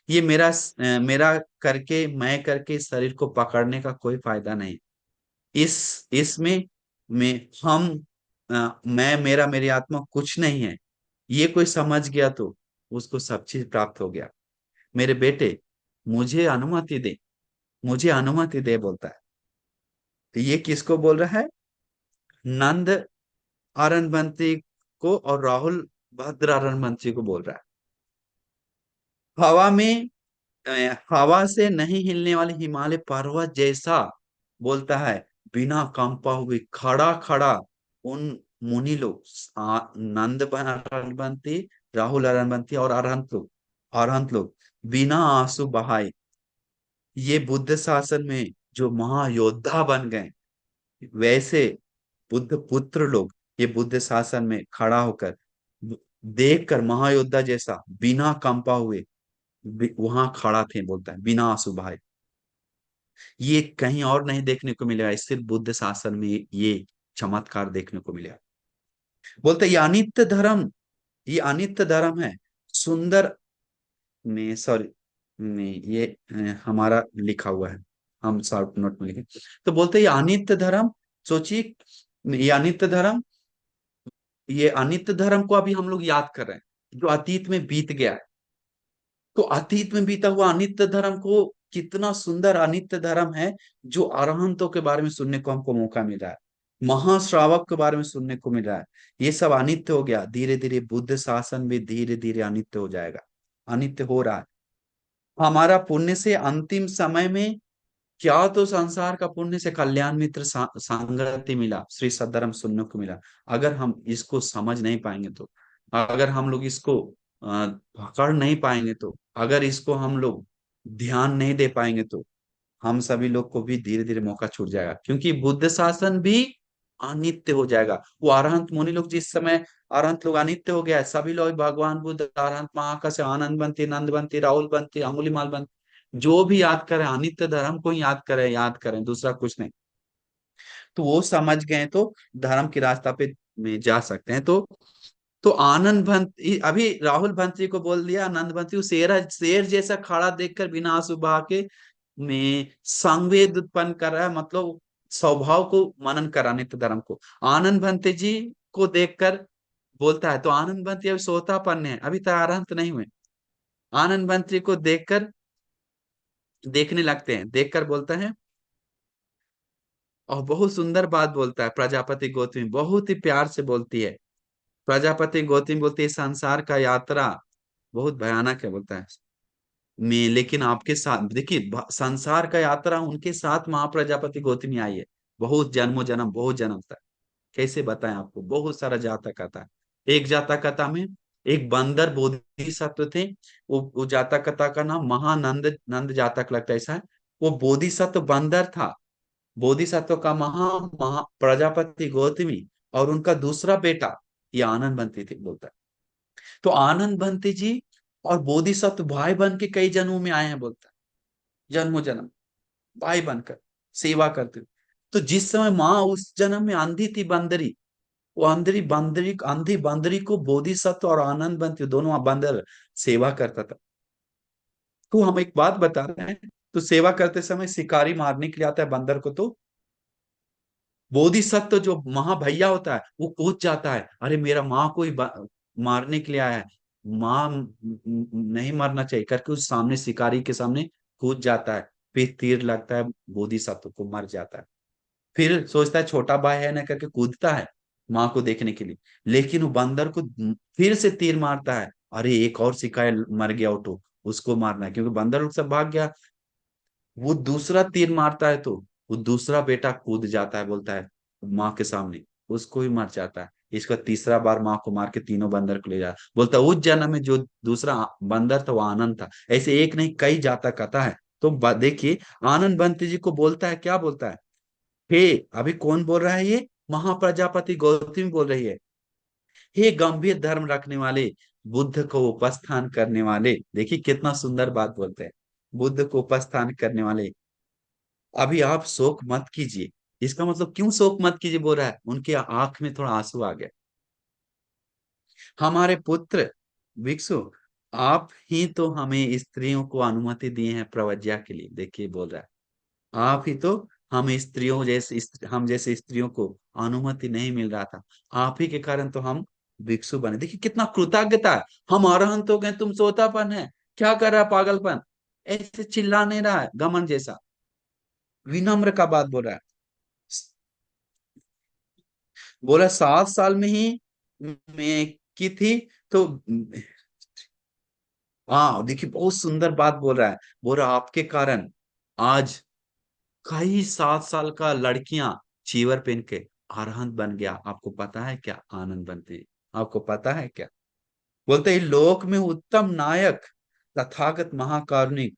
ये मेरा करके, मैं करके इस शरीर को पकड़ने का कोई फायदा नहीं। इसमें मैं, हम, मैं, मेरा, मेरी आत्मा कुछ नहीं है। ये कोई समझ गया तो उसको सब चीज प्राप्त हो गया। मेरे बेटे, मुझे अनुमति दे, मुझे अनुमति दे बोलता है। तो ये किसको बोल रहा है? नंद अरनबंती को और राहुल भद्र अरनबंती को बोल रहा है। हवा में, अ, हवा से नहीं हिलने वाले हिमालय पर्वत जैसा बोलता है, बिना कंपा हुए खड़ा खड़ा उन मुनि लोग, नंद अरनबंती, राहुल अरनबंती और अरहंत लोग बिना आंसू बहाए, ये बुद्ध शासन में जो महायोद्धा बन गए, वैसे बुद्ध पुत्र लोग ये बुद्ध शासन में खड़ा होकर, देखकर महायोद्धा जैसा बिना कंपा हुए वहां खड़ा थे, बोलता है बिना आंसू बहाए। ये कहीं और नहीं देखने को मिलेगा, सिर्फ बुद्ध शासन में ये चमत्कार देखने को मिलेगा। बोलते ये अनित्य धर्म, ये अनित्य धर्म है। सुंदर में, सॉरी, में ये हमारा लिखा हुआ है, हम शॉर्ट नोट में लिखे। तो बोलते ये अनित्य धर्म, सोचिए, ये अनित्य धर्म, ये अनित्य धर्म को अभी हम लोग याद कर रहे हैं जो अतीत में बीत गया है। तो अतीत में बीता हुआ अनित्य धर्म को, कितना सुंदर अनित्य धर्म है जो अरहंतों के बारे में सुनने को हमको मौका मिल रहा है, महाश्रावक के बारे में सुनने को मिल रहा है। ये सब अनित्य हो गया, धीरे धीरे बुद्ध शासन भी धीरे धीरे अनित्य हो जाएगा, अनित्य हो रहा है। हमारा पुण्य से अंतिम समय में क्या तो संसार का पुण्य से कल्याण मित्र संगति मिला, श्री सद्धर्म सुनने को मिला। अगर हम इसको समझ नहीं पाएंगे तो, अगर हम लोग इसको पकड़ नहीं पाएंगे तो, अगर इसको हम लोग ध्यान नहीं दे पाएंगे तो हम सभी लोग को भी धीरे धीरे मौका छूट जाएगा, क्योंकि बुद्ध शासन भी अनित्य हो जाएगा। वो अरहंत मुनि लोग जिस समय, अरहंत लोग अनित्य हो गया है, सभी लोग भगवान बुद्ध, अरहंत महाकाश, आनंद बनती, नंद बनती, राहुल बनती, अंगुलीमाल बनती, जो भी याद करें अनित्य धर्म को ही याद करें, दूसरा कुछ नहीं। तो वो समझ गए तो धर्म की रास्ता पे में जा सकते हैं। तो आनंद भंत अभी राहुल भंती को बोल दिया, आनंद भंती वो शेर जैसा खड़ा देखकर बिना आंसू बहा के में संवेद उत्पन्न कर रहा है, मतलब स्वभाव को मनन कराने तो धर्म को। आनंद भंते जी को देखकर बोलता है, तो आनंद भंती अभी सोतापन्न है, अभी तक अरहंत नहीं हुए। आनंद भंती को देखकर, देखने लगते हैं, देखकर बोलता है, और बहुत सुंदर बात बोलता है, प्रजापति गौतमी बहुत ही प्यार से बोलती है, प्रजापति गौतम बोलते हैं संसार का यात्रा बहुत भयानक है, बोलता है में, लेकिन आपके साथ देखिए संसार का यात्रा उनके साथ महाप्रजापति गौतमी आई है। बहुत जन्मों जन्म, बहुत जन्म तक। कैसे बताएं आपको, बहुत सारा जातक कथा है। एक जातक कथा में एक बंदर बोधिसत्व थे। वो जातक कथा का नाम महानंद नंद जातक लगता है, ऐसा है। वो बोधिसत्व बंदर था। बोधिसत्व का महा महा प्रजापति गौतमी और उनका दूसरा बेटा ये आनंद बनती थी, बोलता है। तो आनंद बनते जी और बोधिसत्व भाई बन के कई जन्मों में आए हैं, बोलता है। जन्मों जन्म भाई बनकर सेवा करते हुए। तो जिस समय माँ उस जन्म में अंधी थी, बंदरी, वो अंधी बंदरी को बोधिसत्व और आनंद बनते दोनों बंदर सेवा करता था। तो हम एक बात बता रहे हैं, तो सेवा करते समय शिकारी मारने के लिए आता है बंदर को, तो बोधिसत्व जो महाभैया होता है वो कूद जाता है, अरे मेरा माँ को ही मारने के लिए आया है, माँ नहीं मरना चाहिए करके उस सामने शिकारी के सामने कूद जाता है। फिर तीर लगता है, बोधिसत्व को मर जाता है। फिर सोचता है छोटा भाई है ना करके कूदता है माँ को देखने के लिए, लेकिन वो बंदर को फिर से तीर मारता है, अरे एक और शिकारी मर गया, उठो उसको मारना है, क्योंकि बंदर लोग सब भाग गया। वो दूसरा तीर मारता है तो वो दूसरा बेटा कूद जाता है, बोलता है माँ के सामने, उसको ही मर जाता है। इसका तीसरा बार माँ को मार के तीनों बंदर को ले जाता है। बोलता है उस जन्म में जो दूसरा बंदर था वो आनंद था। ऐसे एक नहीं कई जाता कथा है। तो देखिए आनंद बंती जी को बोलता है, क्या बोलता है, हे, अभी कौन बोल रहा है ये, महाप्रजापति गौतमी बोल रही है। हे गंभीर धर्म रखने वाले, बुद्ध को उपस्थान करने वाले, देखिए कितना सुंदर बात बोलते हैं, बुद्ध को उपस्थान करने वाले, अभी आप शोक मत कीजिए। इसका मतलब क्यों शोक मत कीजिए बोल रहा है, उनके आंख में थोड़ा आंसू आ गया। हमारे पुत्र भिक्षु, आप ही तो हमें स्त्रियों को अनुमति दिए हैं प्रवज्ञा के लिए, देखिए बोल रहा है, आप ही तो हम स्त्रियों जैसे हम जैसे स्त्रियों को अनुमति नहीं मिल रहा था, आप ही के कारण तो हम भिक्षु बने। देखिए कितना कृतज्ञता है, हम अरहंत हो गए, तुम सोतापन है, क्या कर रहा है पागलपन, ऐसे चिल्ला नहीं रहा है गमन जैसा, विनम्र का बात बोल रहा है। बोला 7 साल में ही मैं की थी, तो हाँ देखिए बहुत सुंदर बात बोल रहा है। बोल रहा आपके कारण आज कई 7 साल का लड़कियां चीवर पहन के अरहंत बन गया, आपको पता है क्या आनंद बनते हैं, आपको पता है क्या। बोलते हैं लोक में उत्तम नायक तथागत महाकारुणिक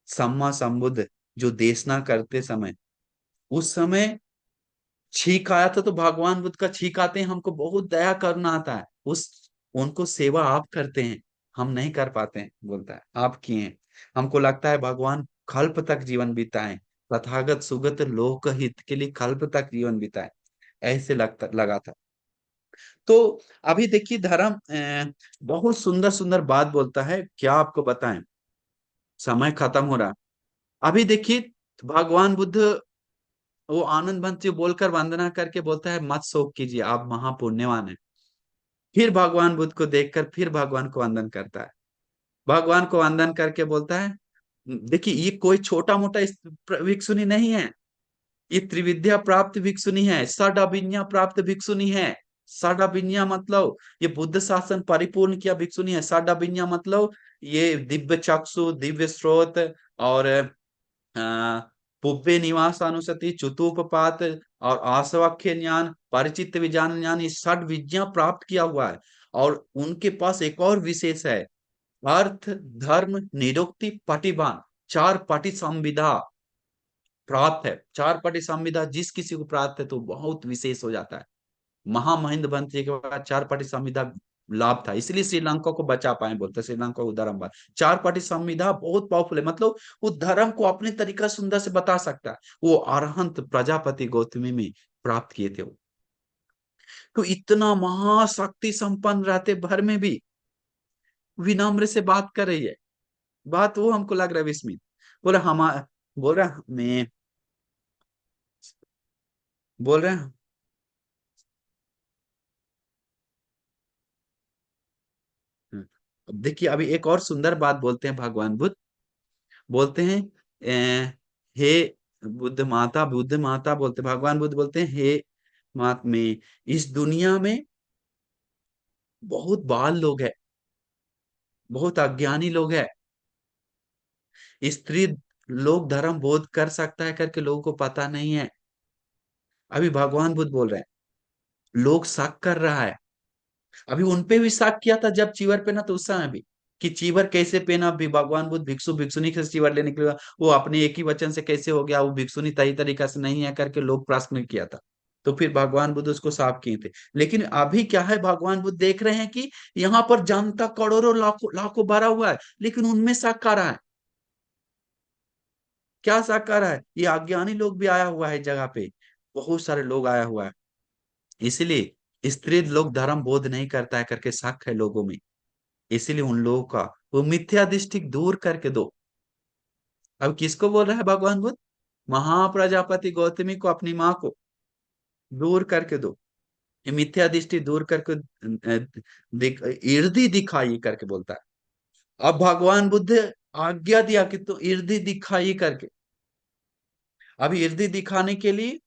सम्मा संबुद्ध जो देशना करते समय, उस समय छींक आया था, तो भगवान बुद्ध का छींक आते हैं, हमको बहुत दया करना आता है, उस उनको सेवा आप करते हैं, हम नहीं कर पाते हैं, बोलता है आप किए हैं। हमको लगता है भगवान कल्प तक जीवन बिताए, तथागत सुगत लोक हित के लिए कल्प तक जीवन बिताए, ऐसे लगता लगा था। तो अभी देखिए धर्म बहुत सुंदर सुंदर बात बोलता है, क्या आपको बताएं, समय खत्म हो रहा। अभी देखिए भगवान बुद्ध वो आनंद बंसी बोलकर वंदना करके बोलता है मत शोक कीजिए, आप महापुण्यवान हैं। फिर भगवान बुद्ध को देखकर फिर भगवान को वंदन करता है, भगवान को वंदन करके बोलता है, देखिए ये कोई छोटा मोटा भिक्षुनी नहीं है, ये त्रिविद्या प्राप्त भिक्षुनी है, षड अभिज्ञा प्राप्त भिक्षुनी है। षड अभिज्ञा मतलब ये बुद्ध शासन परिपूर्ण किया भिक्षुनी है। षड अभिज्ञा मतलब ये दिव्य चक्षु, दिव्य स्रोत, और पुब्बे निवास अनुसति, चतुपपात और आसवाक्य ज्ञान, परिचित विज्ञान ज्ञान, ये षड विद्या प्राप्त किया हुआ है। और उनके पास एक और विशेष है, अर्थ धर्म निरुक्ति पटिबान, चार पटि संविदा प्राप्त है। चार पटि संविदा जिस किसी को प्राप्त है तो बहुत विशेष हो जाता है। महामहिंद्र बनने के बाद चार पार्टी संविधा लाभ था, इसलिए श्रीलंका को बचा पाए, बोलते श्रीलंका को धर्म बात, चार पार्टी संविधा बहुत पावरफुल है, मतलब वो धर्म को अपने तरीका सुंदर से बता सकता है। वो अरहंत प्रजापति गौतमी में प्राप्त किए थे वो। तो इतना महाशक्ति संपन्न रहते भर में भी विनम्र से बात कर रही है, बात वो हमको लग रहा है विस्मित। बोला हम, बोल रहा मैं, बोल रहे हैं, अब देखिए अभी एक और सुंदर बात बोलते हैं भगवान बुद्ध, बोलते हैं हे बुद्ध माता बोलते, भगवान बुद्ध बोलते हैं हे मात में, इस दुनिया में बहुत बाल लोग है, बहुत अज्ञानी लोग है। स्त्री लोग धर्म बोध कर सकता है करके लोगों को पता नहीं है। अभी भगवान बुद्ध बोल रहे हैं, लोग शक कर रहा है। अभी उनपे भी शक किया था जब चीवर पहना, तो उस समय भी कि चीवर कैसे पहना, भी भगवान बुद्ध भिक्षु भिक्षुनी से चीवर लेने के लिए, वो अपने एक ही वचन से कैसे हो गया, वो भिक्षुनी सही तरीका से नहीं है करके लोग प्रश्न किया था। तो फिर भगवान बुद्ध उसको साफ किए थे। लेकिन अभी क्या है, भगवान बुद्ध देख रहे हैं कि यहाँ पर जनता करोड़ों लाखों लाखों भरा हुआ है, लेकिन उनमें शक आ रहा है। क्या शक आ रहा है, ये अज्ञानी लोग भी आया हुआ है जगह पे, बहुत सारे लोग आया हुआ है। इसलिए स्त्री लोग धर्म बोध नहीं करता है करके शक है लोगों में। इसीलिए उन लोगों का वो मिथ्या दृष्टि दूर करके दो। अब किसको बोल रहा है भगवान बुद्ध? महाप्रजापति गौतमी को, अपनी माँ को दूर करके दो। ये मिथ्या दृष्टि दूर करके इर्दी दिखाई करके बोलता है। अब भगवान बुद्ध आज्ञा दिया कि तो इर्दी दिखाई करके। अब इर्दी दिखाने के लिए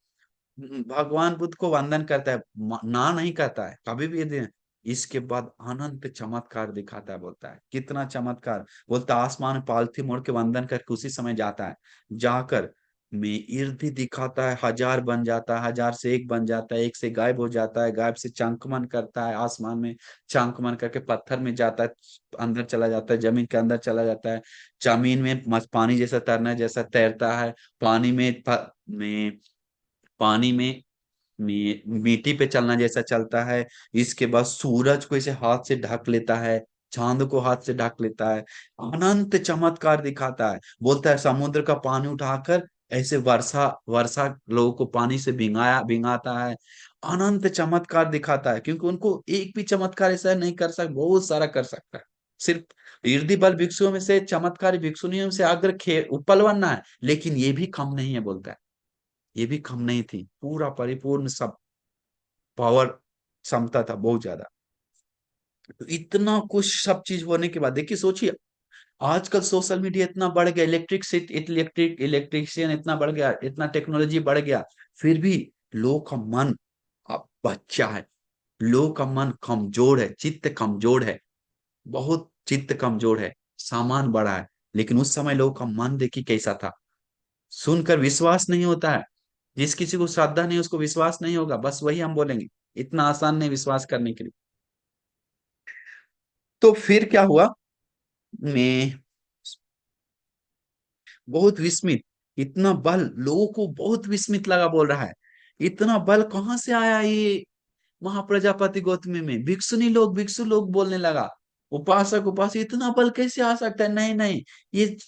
भगवान बुद्ध को वंदन करता है, ना नहीं करता है कभी भी यदि। इसके बाद अनंत चमत्कार दिखाता है, बोलता है कितना चमत्कार। बोलता है आसमान में पालथी मोड़ के वंदन करके उसी समय जाता है, जाकर में इर्दी दिखाता है, हजार बन जाता है, हजार से एक बन जाता है, एक से गायब हो जाता है, गायब से चंकमन करता है, आसमान में चंकमन करके पत्थर में जाता है, अंदर चला जाता है, जमीन के अंदर चला जाता है, जमीन में मस्त पानी जैसा तैरना जैसा तैरता है, पानी में पानी में मिट्टी पे चलना जैसा चलता है। इसके बाद सूरज को इसे हाथ से ढक लेता है, चांद को हाथ से ढक लेता है, अनंत चमत्कार दिखाता है। बोलता है समुद्र का पानी उठाकर ऐसे वर्षा वर्षा लोगों को पानी से भिंगाता है। अनंत चमत्कार दिखाता है, क्योंकि उनको एक भी चमत्कार ऐसा नहीं कर सकता, बहुत सारा कर सकता है। सिर्फ इर्दी बल भिक्षुओं में से, चमत्कारी भिक्षुनियों से अगर खे उपल बनना है, लेकिन ये भी कम नहीं है, बोलता है ये भी कम नहीं थी, पूरा परिपूर्ण सब पावर क्षमता था बहुत ज्यादा। तो इतना कुछ सब चीज होने के बाद देखिए, सोचिए आजकल सोशल मीडिया इतना बढ़ गया, इलेक्ट्रिशियन इतना बढ़ गया, इतना टेक्नोलॉजी बढ़ गया, फिर भी लोग का मन अब बच्चा है। लोग का मन कमजोर है, चित्त कमजोर है, बहुत चित्त कमजोर है, सामान बड़ा है। लेकिन उस समय लोगों का मन देखिए कैसा था, सुनकर विश्वास नहीं होता है। जिस किसी को श्रद्धा नहीं उसको विश्वास नहीं होगा, बस वही हम बोलेंगे। इतना आसान नहीं विश्वास करने के लिए। तो फिर क्या हुआ, मैं बहुत विस्मित, इतना बल लोगों को बहुत विस्मित लगा, बोल रहा है इतना बल कहाँ से आया ये महाप्रजापति गौतमी में। भिक्षु लोग बोलने लगा, उपासक उपासक इतना बल कैसे आ सकता है, नहीं नहीं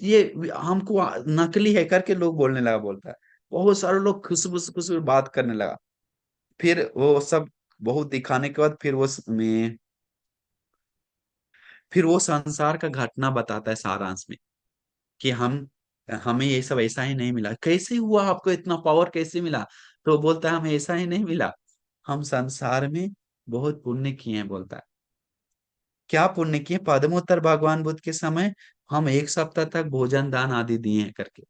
ये हमको नकली है करके लोग बोलने लगा, बोलता है। बहुत सारे लोग खुशबू खुशबू बात करने लगा। फिर वो सब बहुत दिखाने के बाद फिर वो संसार का घटना बताता है सारांश में, कि हमें ये सब ऐसा ही नहीं मिला। कैसे हुआ, आपको इतना पावर कैसे मिला? तो बोलता है हमें ऐसा ही नहीं मिला, हम संसार में बहुत पुण्य किए हैं, बोलता है। क्या पुण्य किए? पद्मोत्तर भगवान बुद्ध के समय हम एक सप्ताह तक भोजन दान आदि दिए हैं करके।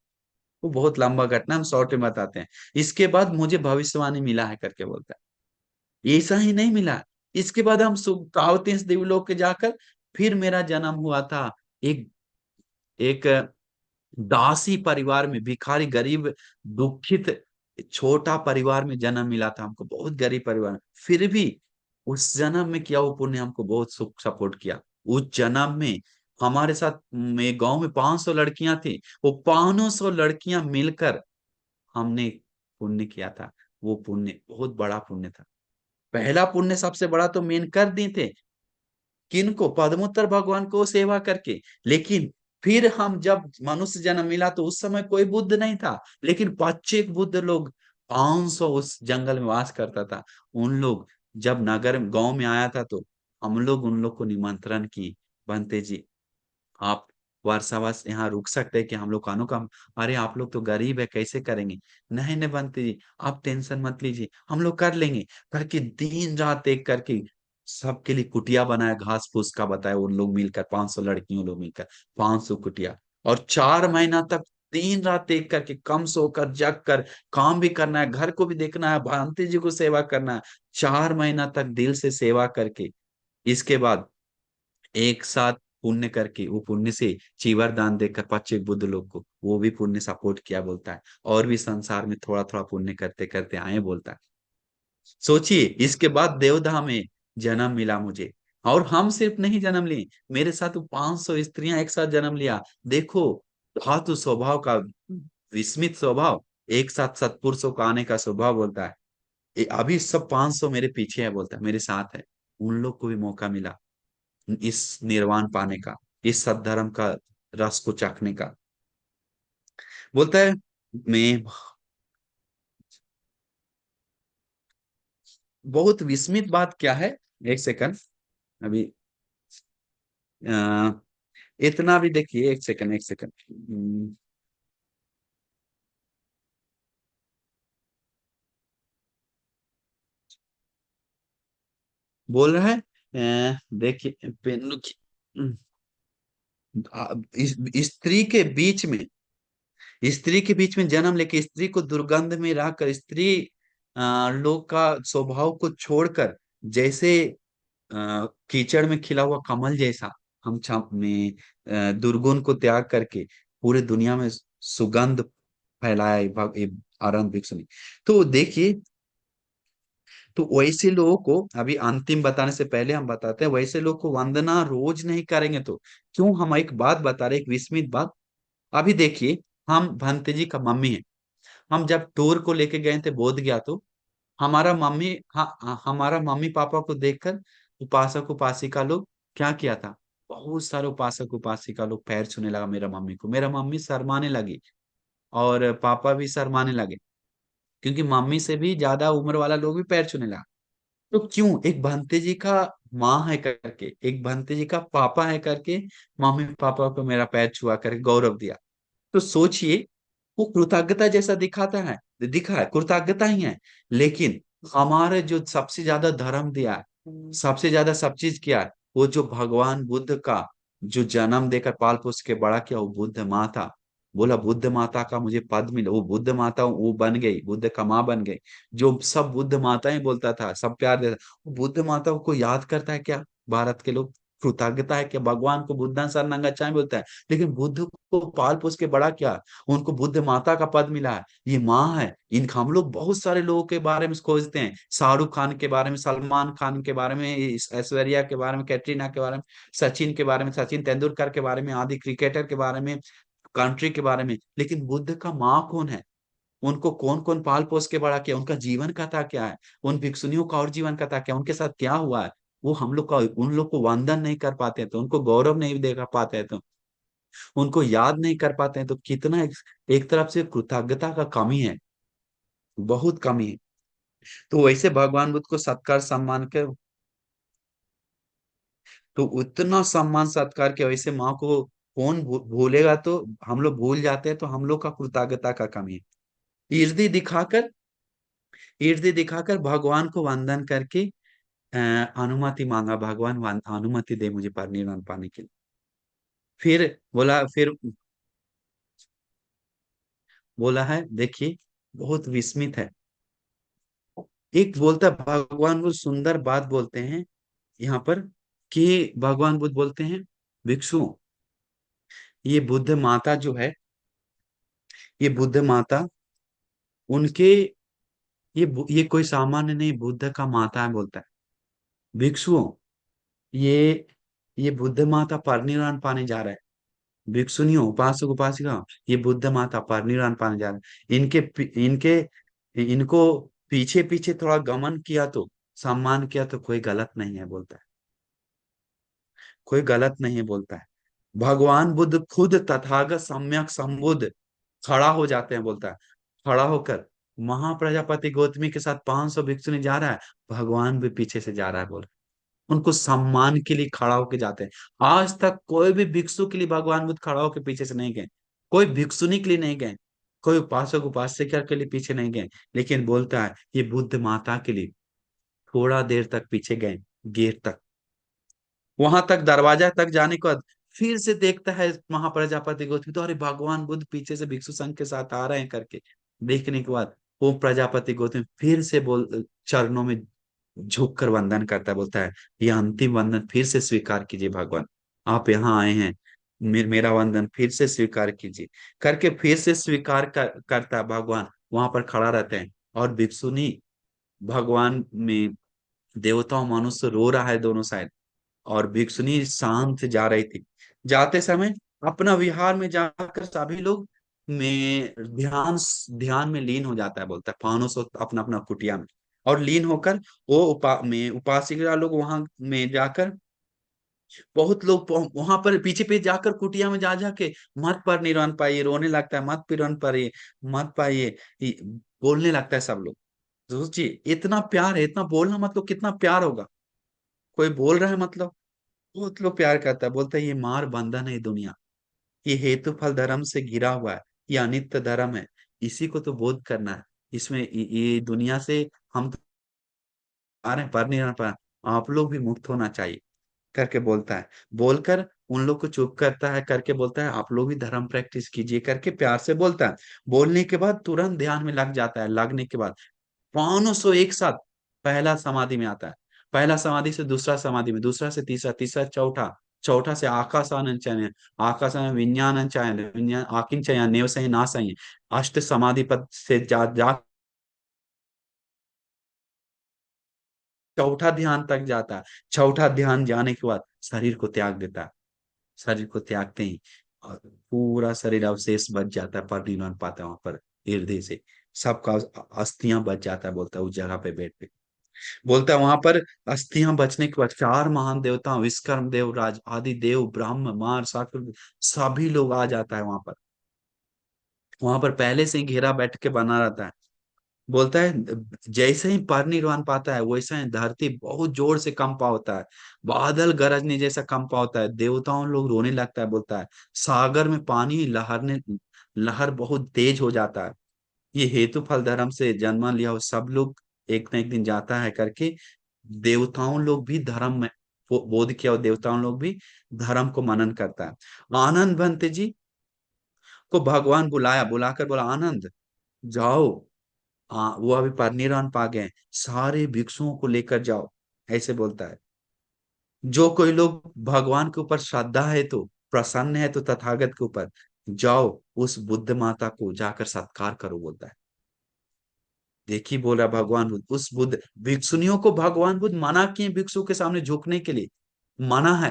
वो बहुत लंबा घटना, हम शॉर्ट में बताते हैं। इसके बाद मुझे भविष्यवाणी मिला है करके बोलता है। ऐसा ही नहीं मिला, इसके बाद हम कावतीस देवलोक के जाकर फिर मेरा जन्म हुआ था एक एक दासी परिवार में, भिखारी गरीब दुखित छोटा परिवार में जन्म मिला था हमको, बहुत गरीब परिवार में। फिर भी उस जन्म में किया वो पुण्य हमको बहुत सुख सपोर्ट किया। उस जन्म में हमारे साथ में गांव में 500 लड़कियां थी, वो 500 लड़कियां मिलकर हमने पुण्य किया था। वो पुण्य बहुत बड़ा पुण्य था। पहला पुण्य सबसे बड़ा तो मेन कर दिए थे, किनको? पद्मोत्तर भगवान को सेवा करके। लेकिन फिर हम जब मनुष्य जन्म मिला तो उस समय कोई बुद्ध नहीं था, लेकिन 25 बुद्ध लोग, 500 उस जंगल में वास करता था। उन लोग जब नगर गांव में आया था तो हम लोग उन लोग को निमंत्रण की, बनते जी आप वर्षावास यहाँ रुक सकते हैं कि हम लोग का अनुकंप। अरे आप लोग तो गरीब है, कैसे करेंगे? नहीं नहीं बनते जी, आप टेंशन मत लीजिए, हम लोग कर लेंगे करके दिन रात एक करके सबके लिए कुटिया बनाया, घास फूस का बताया, उन लोग मिलकर 500 लड़कियों लोग मिलकर 500 कुटिया। और 4 महीना तक दिन रात एक करके कम सोकर जग कर काम भी करना है, घर को भी देखना है, भांति जी को सेवा करना है। 4 महीना तक दिल से सेवा करके इसके बाद एक साथ पुण्य करके, वो पुण्य से चीवर दान देकर 25 बुद्ध लोग को, वो भी पुण्य सपोर्ट किया बोलता है। और भी संसार में थोड़ा थोड़ा पुण्य करते करते आए बोलता है। सोचिए, इसके बाद देवधा में जन्म मिला मुझे। और हम सिर्फ नहीं जन्म लिए, मेरे साथ 500 स्त्रियां एक साथ जन्म लिया। देखो, धातु स्वभाव का, विस्मित स्वभाव, एक साथ सत्पुरुषों का आने का स्वभाव बोलता है। अभी सब 500 मेरे पीछे है बोलता है, मेरे साथ है। उन लोग को भी मौका मिला इस निर्वाण पाने का, इस सद्धर्म का रस को चखने का। बोलता है, मैं बहुत विस्मित बात क्या है, एक सेकंड अभी, अ, इतना भी देखिए, एक सेकंड एक सेकंड। बोल रहा है, देखिए स्त्री के बीच में, स्त्री के बीच में जन्म लेके स्त्री को दुर्गंध में रहकर, स्त्री लोग का स्वभाव को छोड़कर, जैसे कीचड़ में खिला हुआ कमल जैसा, हम छाप में दुर्गुण को त्याग करके पूरे दुनिया में सुगंध फैलाया ये आनंद भिक्षु ने। तो देखिए, तो वैसे लोगों को अभी अंतिम बताने से पहले हम बताते हैं, वैसे लोग को वंदना रोज नहीं करेंगे तो क्यों। हम एक बात बता रहे, एक विस्मित बात। अभी देखिए, हम भंते जी का मम्मी है। हम जब टूर को लेके गए थे बोध गया, तो हमारा मम्मी पापा को देखकर उपासक उपासिका लोग क्या किया था, बहुत सारे उपासक उपासिका लोग पैर छूने लगा मेरा मम्मी को, मेरा मम्मी शर्माने लगी और पापा भी शर्माने लगे, क्योंकि मम्मी से भी ज्यादा उम्र वाला लोग भी पैर छूने लगा। तो क्यों, एक भंते जी का माँ है करके, एक भंते जी का पापा है करके, मम्मी पापा को मेरा पैर छुआ करके गौरव दिया। तो सोचिए, वो कृतज्ञता जैसा दिखाता है, दिखा है, कृतज्ञता ही है। लेकिन हमारे जो सबसे ज्यादा धर्म दिया है, सबसे ज्यादा सब चीज किया है, वो जो भगवान बुद्ध का जो जन्म देकर पाल पोस के बड़ा किया, वो बुद्ध माता। बोला बुद्ध माता का मुझे पद मिला, वो बुद्ध माता वो बन गई, बुद्ध का माँ बन गई। जो सब बुद्ध माता ही बोलता था, सब प्यार देता, वो बुद्ध माता को याद करता है क्या भारत के लोग? कृतज्ञता है क्या? भगवान को बुद्धा शरणं गच्छामि बोलता है, लेकिन बुद्ध को पाल पोस के बड़ा किया, उनको बुद्ध माता का पद मिला है, ये माँ है। इन हम लोग बहुत सारे लोगों के बारे में खोजते हैं, शाहरुख खान के बारे में, सलमान खान के बारे में, ऐश्वर्या के बारे में, कैटरीना के बारे में, सचिन के बारे में, सचिन तेंदुलकर के बारे में, आदि क्रिकेटर के बारे में, कंट्री के बारे में, लेकिन बुद्ध का माँ कौन है? उनको कौन कौन पाल पोस के बड़ा किया, उनका जीवन कथा क्या है, उन भिक्षुनियों का और जीवन कथा क्या, उनके साथ क्या हुआ है, वो हम लोग का, उन लोग को वंदन नहीं कर पाते हैं, तो उनको गौरव नहीं दे पाते हैं, तो उनको याद नहीं कर पाते हैं, तो कितना एक तरफ से कृतज्ञता का कमी है, बहुत कमी है। तो वैसे भगवान बुद्ध को सत्कार सम्मान के, तो उतना सम्मान सत्कार के वैसे माँ को कौन भूलेगा? तो हम लोग भूल जाते हैं, तो हम लोग का कृतज्ञता का कमी है। ईर्ष्या दिखाकर भगवान को वंदन करके अ, अनुमति मांगा, भगवान अनुमति दे मुझे परिनिर्वाण पाने के लिए। फिर बोला है, देखिए, बहुत विस्मित है। एक बोलता है, भगवान वो सुंदर बात बोलते हैं यहाँ पर, कि भगवान बुद्ध बोलते हैं, भिक्षुओं, ये बुद्ध माता जो है, ये बुद्ध माता, उनके, ये कोई सामान्य नहीं, बुद्ध का माता है बोलता है। भिक्षुओं, ये ये बुद्ध माता परिनिर्वाण पाने जा रहा है। भिक्षुनियों, उपासक उपासिका, ये बुद्ध माता परिनिर्वाण पाने जा रहे हैं। इनके इनको पीछे पीछे थोड़ा गमन किया तो, सम्मान किया तो कोई गलत नहीं है बोलता है, कोई गलत नहीं है बोलता है। भगवान बुद्ध खुद तथागत सम्यक संबुद्ध खड़ा हो जाते हैं बोलता है, खड़ा होकर महाप्रजापति गौतमी के साथ 500 भिक्षुनी जा रहा है, भगवान भी पीछे से जा रहा है बोल, उनको सम्मान के लिए खड़ा होके जाते हैं। आज तक कोई भी भिक्षु के लिए भगवान बुद्ध खड़ा होकर पीछे से नहीं गए, कोई भिक्षुनी के लिए नहीं गए, कोई उपासक उपासिका के लिए पीछे नहीं गए, लेकिन बोलता है ये बुद्ध माता के लिए थोड़ा देर तक पीछे गए, गेट तक, वहां तक, दरवाजा तक जाने के बाद फिर से देखता है महाप्रजापति गौतमी, तो अरे भगवान बुद्ध पीछे से भिक्षु संघ के साथ आ रहे हैं करके, देखने के बाद वो प्रजापति गौतमी फिर से बोल चरणों में झुक कर वंदन करता है, बोलता है ये अंतिम वंदन फिर से स्वीकार कीजिए भगवान, आप यहाँ आए हैं, मेरा वंदन फिर से स्वीकार कीजिए। करके फिर से स्वीकार करता है भगवान, वहां पर खड़ा रहते हैं। और भिक्षुनी भगवान में, देवताओं मनुष्य रो रहा है दोनों साइड, और भिक्षुनी शांत जा रही थी। जाते समय अपना विहार में जाकर सभी लोग में ध्यान ध्यान में लीन हो जाता है, बोलता है फानुस अपना अपना कुटिया में, और लीन होकर वो उपासिका लोग वहां में जाकर, बहुत लोग वहां पर पीछे पीछे जाकर कुटिया में जा जाके, मत पर निरन पाइए, रोने लगता है, मत पिरन पाइए, मत पाइए, बोलने लगता है सब लोग। तो सोचिए इतना प्यार है, इतना बोलना मतलब कितना प्यार होगा। कोई बोल रहा है मतलब बहुत लोग प्यार करता है, बोलता है ये मार बंधन है दुनिया, ये हेतु फल धर्म से घिरा हुआ है, ये अनित्य धर्म है, इसी को तो बोध करना है। इसमें ये दुनिया से हम तो आ रहे हैं, पर नहीं आ पा, आप लोग भी मुक्त होना चाहिए करके बोलता है। बोलकर उन लोग को चुप करता है, करके बोलता है आप लोग भी धर्म प्रैक्टिस कीजिए करके प्यार से बोलता है। बोलने के बाद तुरंत ध्यान में लग जाता है, लगने के बाद 500 एक साथ पहला समाधि में आता है। पहला समाधि से दूसरा समाधि में, दूसरा से तीसरा, तीसरा चौथा, चौथा से आकाशानंद चयन, आकाशान विज्ञान चयन, विज्ञान आकिंचन नेव सही ना सही, अष्ट समाधि पद से जा चौथा ध्यान तक जाता है। चौथा ध्यान जाने के बाद शरीर को त्याग देता है। शरीर को त्यागते ही और पूरा शरीर अवशेष बच जाता है, परिनिर्वाण पाता है वहां पर हृदय से, सबका अस्थियां बच जाता है, बोलता है उस जगह पे बैठ के। बोलता है वहां पर अस्थियां बचने के बाद चार महान देवता, विश्वकर्म देवराज आदि देव ब्रह्म मार साकर सभी लोग आ जाता है वहां पर। वहां पर पहले से ही घेरा बैठ के बना रहता है। बोलता है जैसे ही परिनिर्वाण पाता है वैसे ही धरती बहुत जोर से कंपा होता है, बादल गरजने जैसा कंपा होता है, देवताओं लोग रोने लगता है, बोलता है सागर में पानी लहरने, लहर बहुत तेज हो जाता है। ये हेतु फल धर्म से जन्म लिया हो सब लोग एक न एक दिन जाता है करके, देवताओं लोग भी धर्म में बोध किया, और देवताओं लोग भी धर्म को मनन करता है। आनंद बनते जी को भगवान बुलाया, बुलाकर बोला आनंद जाओ, वो अभी परिनिर्वाण पा गए हैं, सारे भिक्षुओं को लेकर जाओ, ऐसे बोलता है। जो कोई लोग भगवान के ऊपर श्रद्धा है तो, प्रसन्न है तो तथागत के ऊपर, जाओ उस बुद्ध माता को जाकर सत्कार करो, बोलता है। देखिए बोला भगवान बुद्ध, उस बुद्ध भिक्षुनियों को भगवान बुद्ध मना किए भिक्षु के सामने झुकने के लिए, मना है।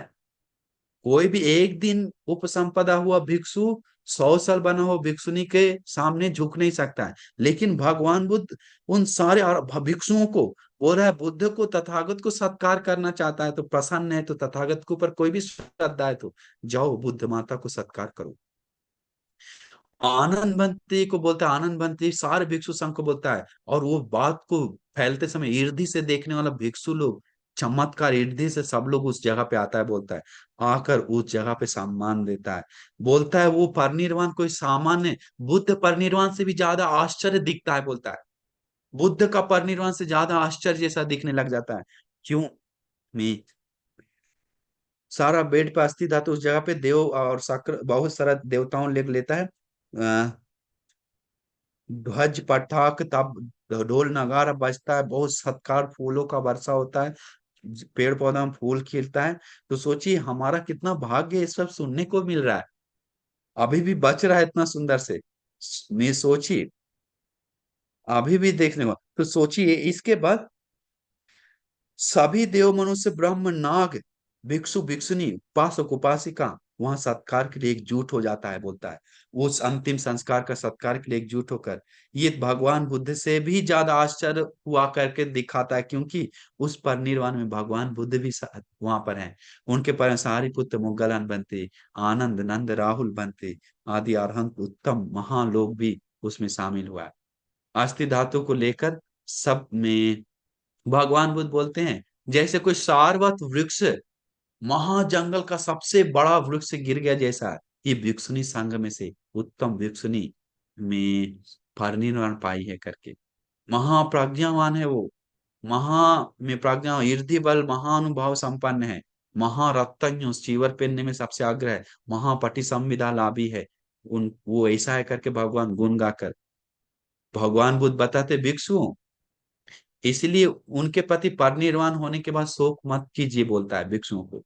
कोई भी एक दिन उपसंपदा हुआ भिक्षु, 100 साल बना हुआ भिक्षुनी के सामने झुक नहीं सकता है। लेकिन भगवान बुद्ध उन सारे भिक्षुओं को बोल रहा है, बुद्ध को तथागत को सत्कार करना चाहता है तो, प्रसन्न है तो, तथागत के ऊपर कोई भी श्रद्धा है तो जाओ बुद्ध माता को सत्कार करो। आनंद बंती को बोलता है, आनंद बंती सारे भिक्षु संघ को बोलता है। और वो बात को फैलते समय इर्दी से देखने वाला भिक्षु लोग, चमत्कार इर्दी से सब लोग उस जगह पे आता है, बोलता है आकर उस जगह पे सम्मान देता है। बोलता है वो परिनिर्वाण कोई सामान्य, बुद्ध परिनिर्वाण से भी ज्यादा आश्चर्य दिखता है, बोलता है बुद्ध का परिनिर्वाण से ज्यादा आश्चर्य जैसा दिखने लग जाता है। क्यों? मैं सारा बेड पे अस्थि था तो उस जगह पे देव और शक्र बहुत सारा देवताओं ले लेता है, ध्वज पटाख तब ढोल नगारा बजता है, बहुत सत्कार फूलों का वर्षा होता है, पेड़ पौधा में फूल खिलता है। तो सोचिए हमारा कितना भाग्य ये सब सुनने को मिल रहा है, अभी भी बच रहा है इतना सुंदर से। मैं सोचिए अभी भी देखने को, तो सोचिए इसके बाद सभी देव मनुष्य ब्रह्म नाग भिक्षु भिक्षुनी उपासक उपासिका वहां सत्कार के लिए एकजुट हो जाता है, बोलता है उस अंतिम संस्कार का सत्कार के लिए एकजुट होकर। ये भगवान बुद्ध से भी ज्यादा आश्चर्य हुआ करके दिखाता है, क्योंकि उस परिनिर्वाण में भगवान बुद्ध भी वहां पर हैं। उनके पर सारिपुत्र मोगलान बनते, आनंद नंद राहुल बनते आदि अरहंत उत्तम महान लोग भी उसमें शामिल हुआ है। अस्थि धातु को लेकर सब में भगवान बुद्ध बोलते हैं जैसे कोई सारवत वृक्ष महाजंगल का सबसे बड़ा वृक्ष गिर गया जैसा है, ये भिक्षुनी संघ में से उत्तम भिक्षुनी में परिनिर्वाण पाई है करके। महाप्रज्ञावान है वो, महा में प्रज्ञा इर्धि बल महानुभाव संपन्न है, महारत्तज्ञ चीवर पहनने में सबसे अग्र है, महापटी संविदा लाभी है। उन वो ऐसा है करके भगवान गुण गाकर भगवान बुद्ध बताते भिक्षुओं, इसलिए उनके प्रति परिनिर्वाण होने के बाद शोक मत कीजिए, बोलता है भिक्षुओं को।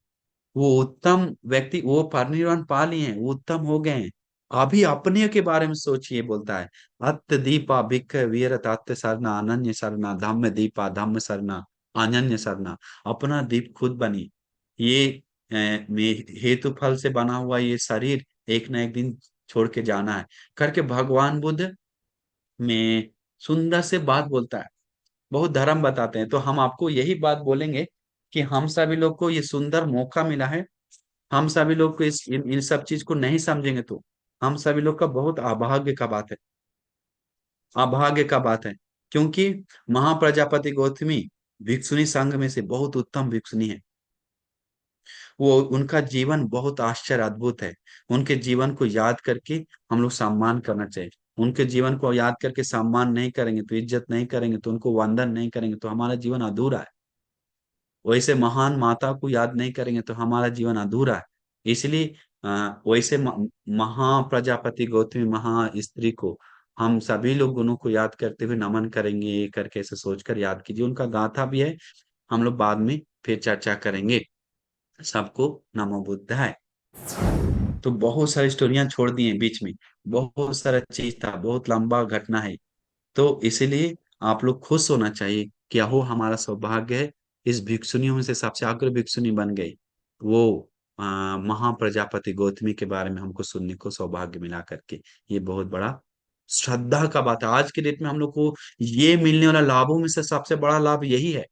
वो उत्तम व्यक्ति, वो परिनिर्वाण पा लिए हैं, वो उत्तम हो गए हैं। अभी अपने के बारे में सोचिए, बोलता है। अत्त दीपा भिक्ख विहरत अत्त सरना अनन्य सरना धम्म दीपा धम्म सरना अनन्य सरना। अपना दीप खुद बनी। ये हेतु फल से बना हुआ ये शरीर एक ना एक दिन छोड़ के जाना है, करके भगवान बुद्ध में सुंदर से बात बोलता है। बहुत धर्म बताते हैं। तो हम आपको यही बात बोलेंगे कि हम सभी लोग को ये सुंदर मौका मिला है। हम सभी लोग को इन सब चीज को नहीं समझेंगे तो हम सभी लोग का बहुत अभाग्य का बात है। अभाग्य का बात है। क्योंकि महाप्रजापति गौतमी भिक्षुणी संघ में से बहुत उत्तम भिक्षुणी है। वो उनका जीवन बहुत आश्चर्य अद्भुत है। उनके जीवन को याद करके हम लोग सम्मान करना चाहिए। उनके जीवन को याद करके सम्मान नहीं करेंगे तो, इज्जत नहीं करेंगे तो, उनको वंदन नहीं करेंगे तो हमारा जीवन अधूरा है। वैसे महान माता को याद नहीं करेंगे तो हमारा जीवन अधूरा है। इसलिए वैसे महाप्रजापति गौतमी महा स्त्री को हम सभी लोग गुणों को याद करते हुए नमन करेंगे, ये करके ऐसे सोचकर याद कीजिए। उनका गाथा भी है, हम लोग बाद में फिर चर्चा करेंगे। सबको नमो बुद्धाय। तो बहुत सारी स्टोरियां छोड़ दी हैं बीच में, बहुत सारा चीज था, बहुत लंबा घटना है। तो इसीलिए आप लोग खुश होना चाहिए कि अहो हमारा सौभाग्य है, इस भिक्षुनियों में से सबसे अग्र भिक्षुनी बन गई। वो महाप्रजापति गौतमी के बारे में हमको सुनने को सौभाग्य मिला करके, ये बहुत बड़ा श्रद्धा का बात है। आज के डेट में हम लोग को ये मिलने वाला लाभों में से सबसे बड़ा लाभ यही है,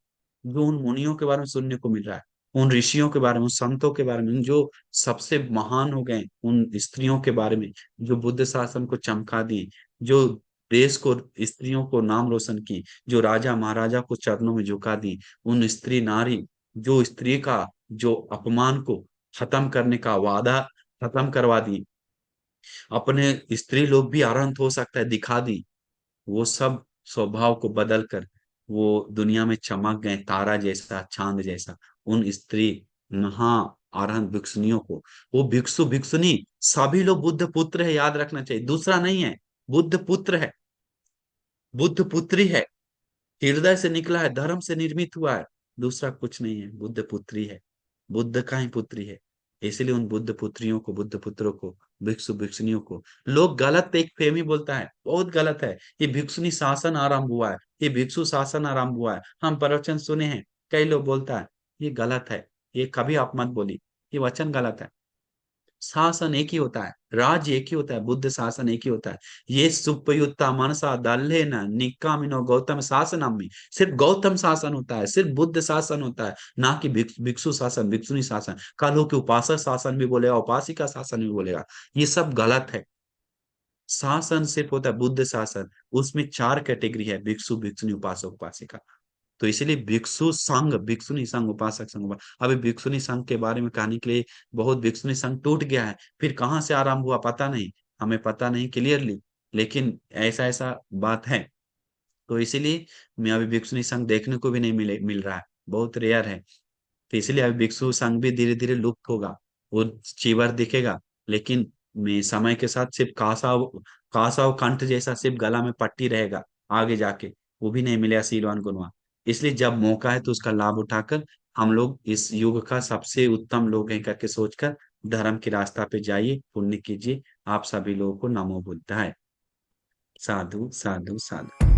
जो उन मुनियों के बारे में सुनने को मिल रहा है, उन ऋषियों के बारे में, उन संतों के बारे में, उन जो सबसे महान हो गए, उन स्त्रियों के बारे में जो बुद्ध शासन को चमका दी, जो देश को, स्त्रियों को नाम रोशन की, जो राजा महाराजा को चरणों में झुका दी, उन स्त्री नारी जो स्त्री का जो अपमान को खत्म करने का वादा खत्म करवा दी, अपने स्त्री लोग भी अरहंत हो सकता है दिखा दी। वो सब स्वभाव को बदल कर वो दुनिया में चमक गए, तारा जैसा, चांद जैसा। उन स्त्री महा अरहंत भिक्षुनियों को, वो भिक्षु भिक्षुनी सभी लोग बुद्ध पुत्र है, याद रखना चाहिए, दूसरा नहीं है। बुद्ध पुत्र है, बुद्ध पुत्री है, हृदय से निकला है, धर्म से निर्मित हुआ है, दूसरा कुछ नहीं है। बुद्ध पुत्री है, बुद्ध का ही पुत्री है। इसलिए उन बुद्ध पुत्रियों को, बुद्ध पुत्रों को, भिक्षु भिक्षुनियों को लोग गलत एक फेमी बोलता है, बहुत गलत है। ये भिक्षुनी शासन आरंभ हुआ है, ये भिक्षु शासन आरंभ हुआ है, हम प्रवचन सुने हैं, कई लोग बोलता है, ये गलत है। ये कभी आप मत बोली, ये वचन गलत है। शासन एक ही होता है, राज्य एक ही होता है, बुद्ध शासन एक ही होता है। ये सुपयुक्ता मनसा दल्लेन निक्कामिनो गौतम शासनम में सिर्फ गौतम शासन होता है, सिर्फ बुद्ध शासन होता है, ना कि भिक्षु शासन, भिक्षुनी शासन। कल हो कि उपासक शासन भी बोलेगा, उपासिका शासन भी बोलेगा, ये सब गलत है। शासन सिर्फ होता है बुद्ध शासन, उसमें चार कैटेगरी है, भिक्षु भिक्षुनी उपासक उपासिका। तो इसीलिए भिक्षु संघ, भिक्षुनी संघ, उपासक संघ, अभी भिक्षुनी संघ के बारे में कहने के लिए, बहुत भिक्षुनी संघ टूट गया है, फिर कहाँ से आरंभ हुआ पता नहीं, हमें पता नहीं क्लियरली, लेकिन ऐसा ऐसा बात है। तो इसीलिए मैं अभी भिक्षुनी संघ देखने को भी नहीं मिल रहा है, बहुत रेयर है। तो इसलिए अभी भिक्षु संघ भी धीरे धीरे लुप्त होगा, वो चीवर दिखेगा, लेकिन में समय के साथ सिर्फ कासा और कंठ जैसा सिर्फ गला में पट्टी रहेगा, आगे जाके वो भी नहीं मिलेगा सीलवान गुणवा। इसलिए जब मौका है तो उसका लाभ उठाकर हम लोग इस युग का सबसे उत्तम लोग हैं करके सोचकर धर्म की रास्ता पे जाइए, पुण्य कीजिए। आप सभी लोगों को नमो बुद्धाय। साधु साधु साधु।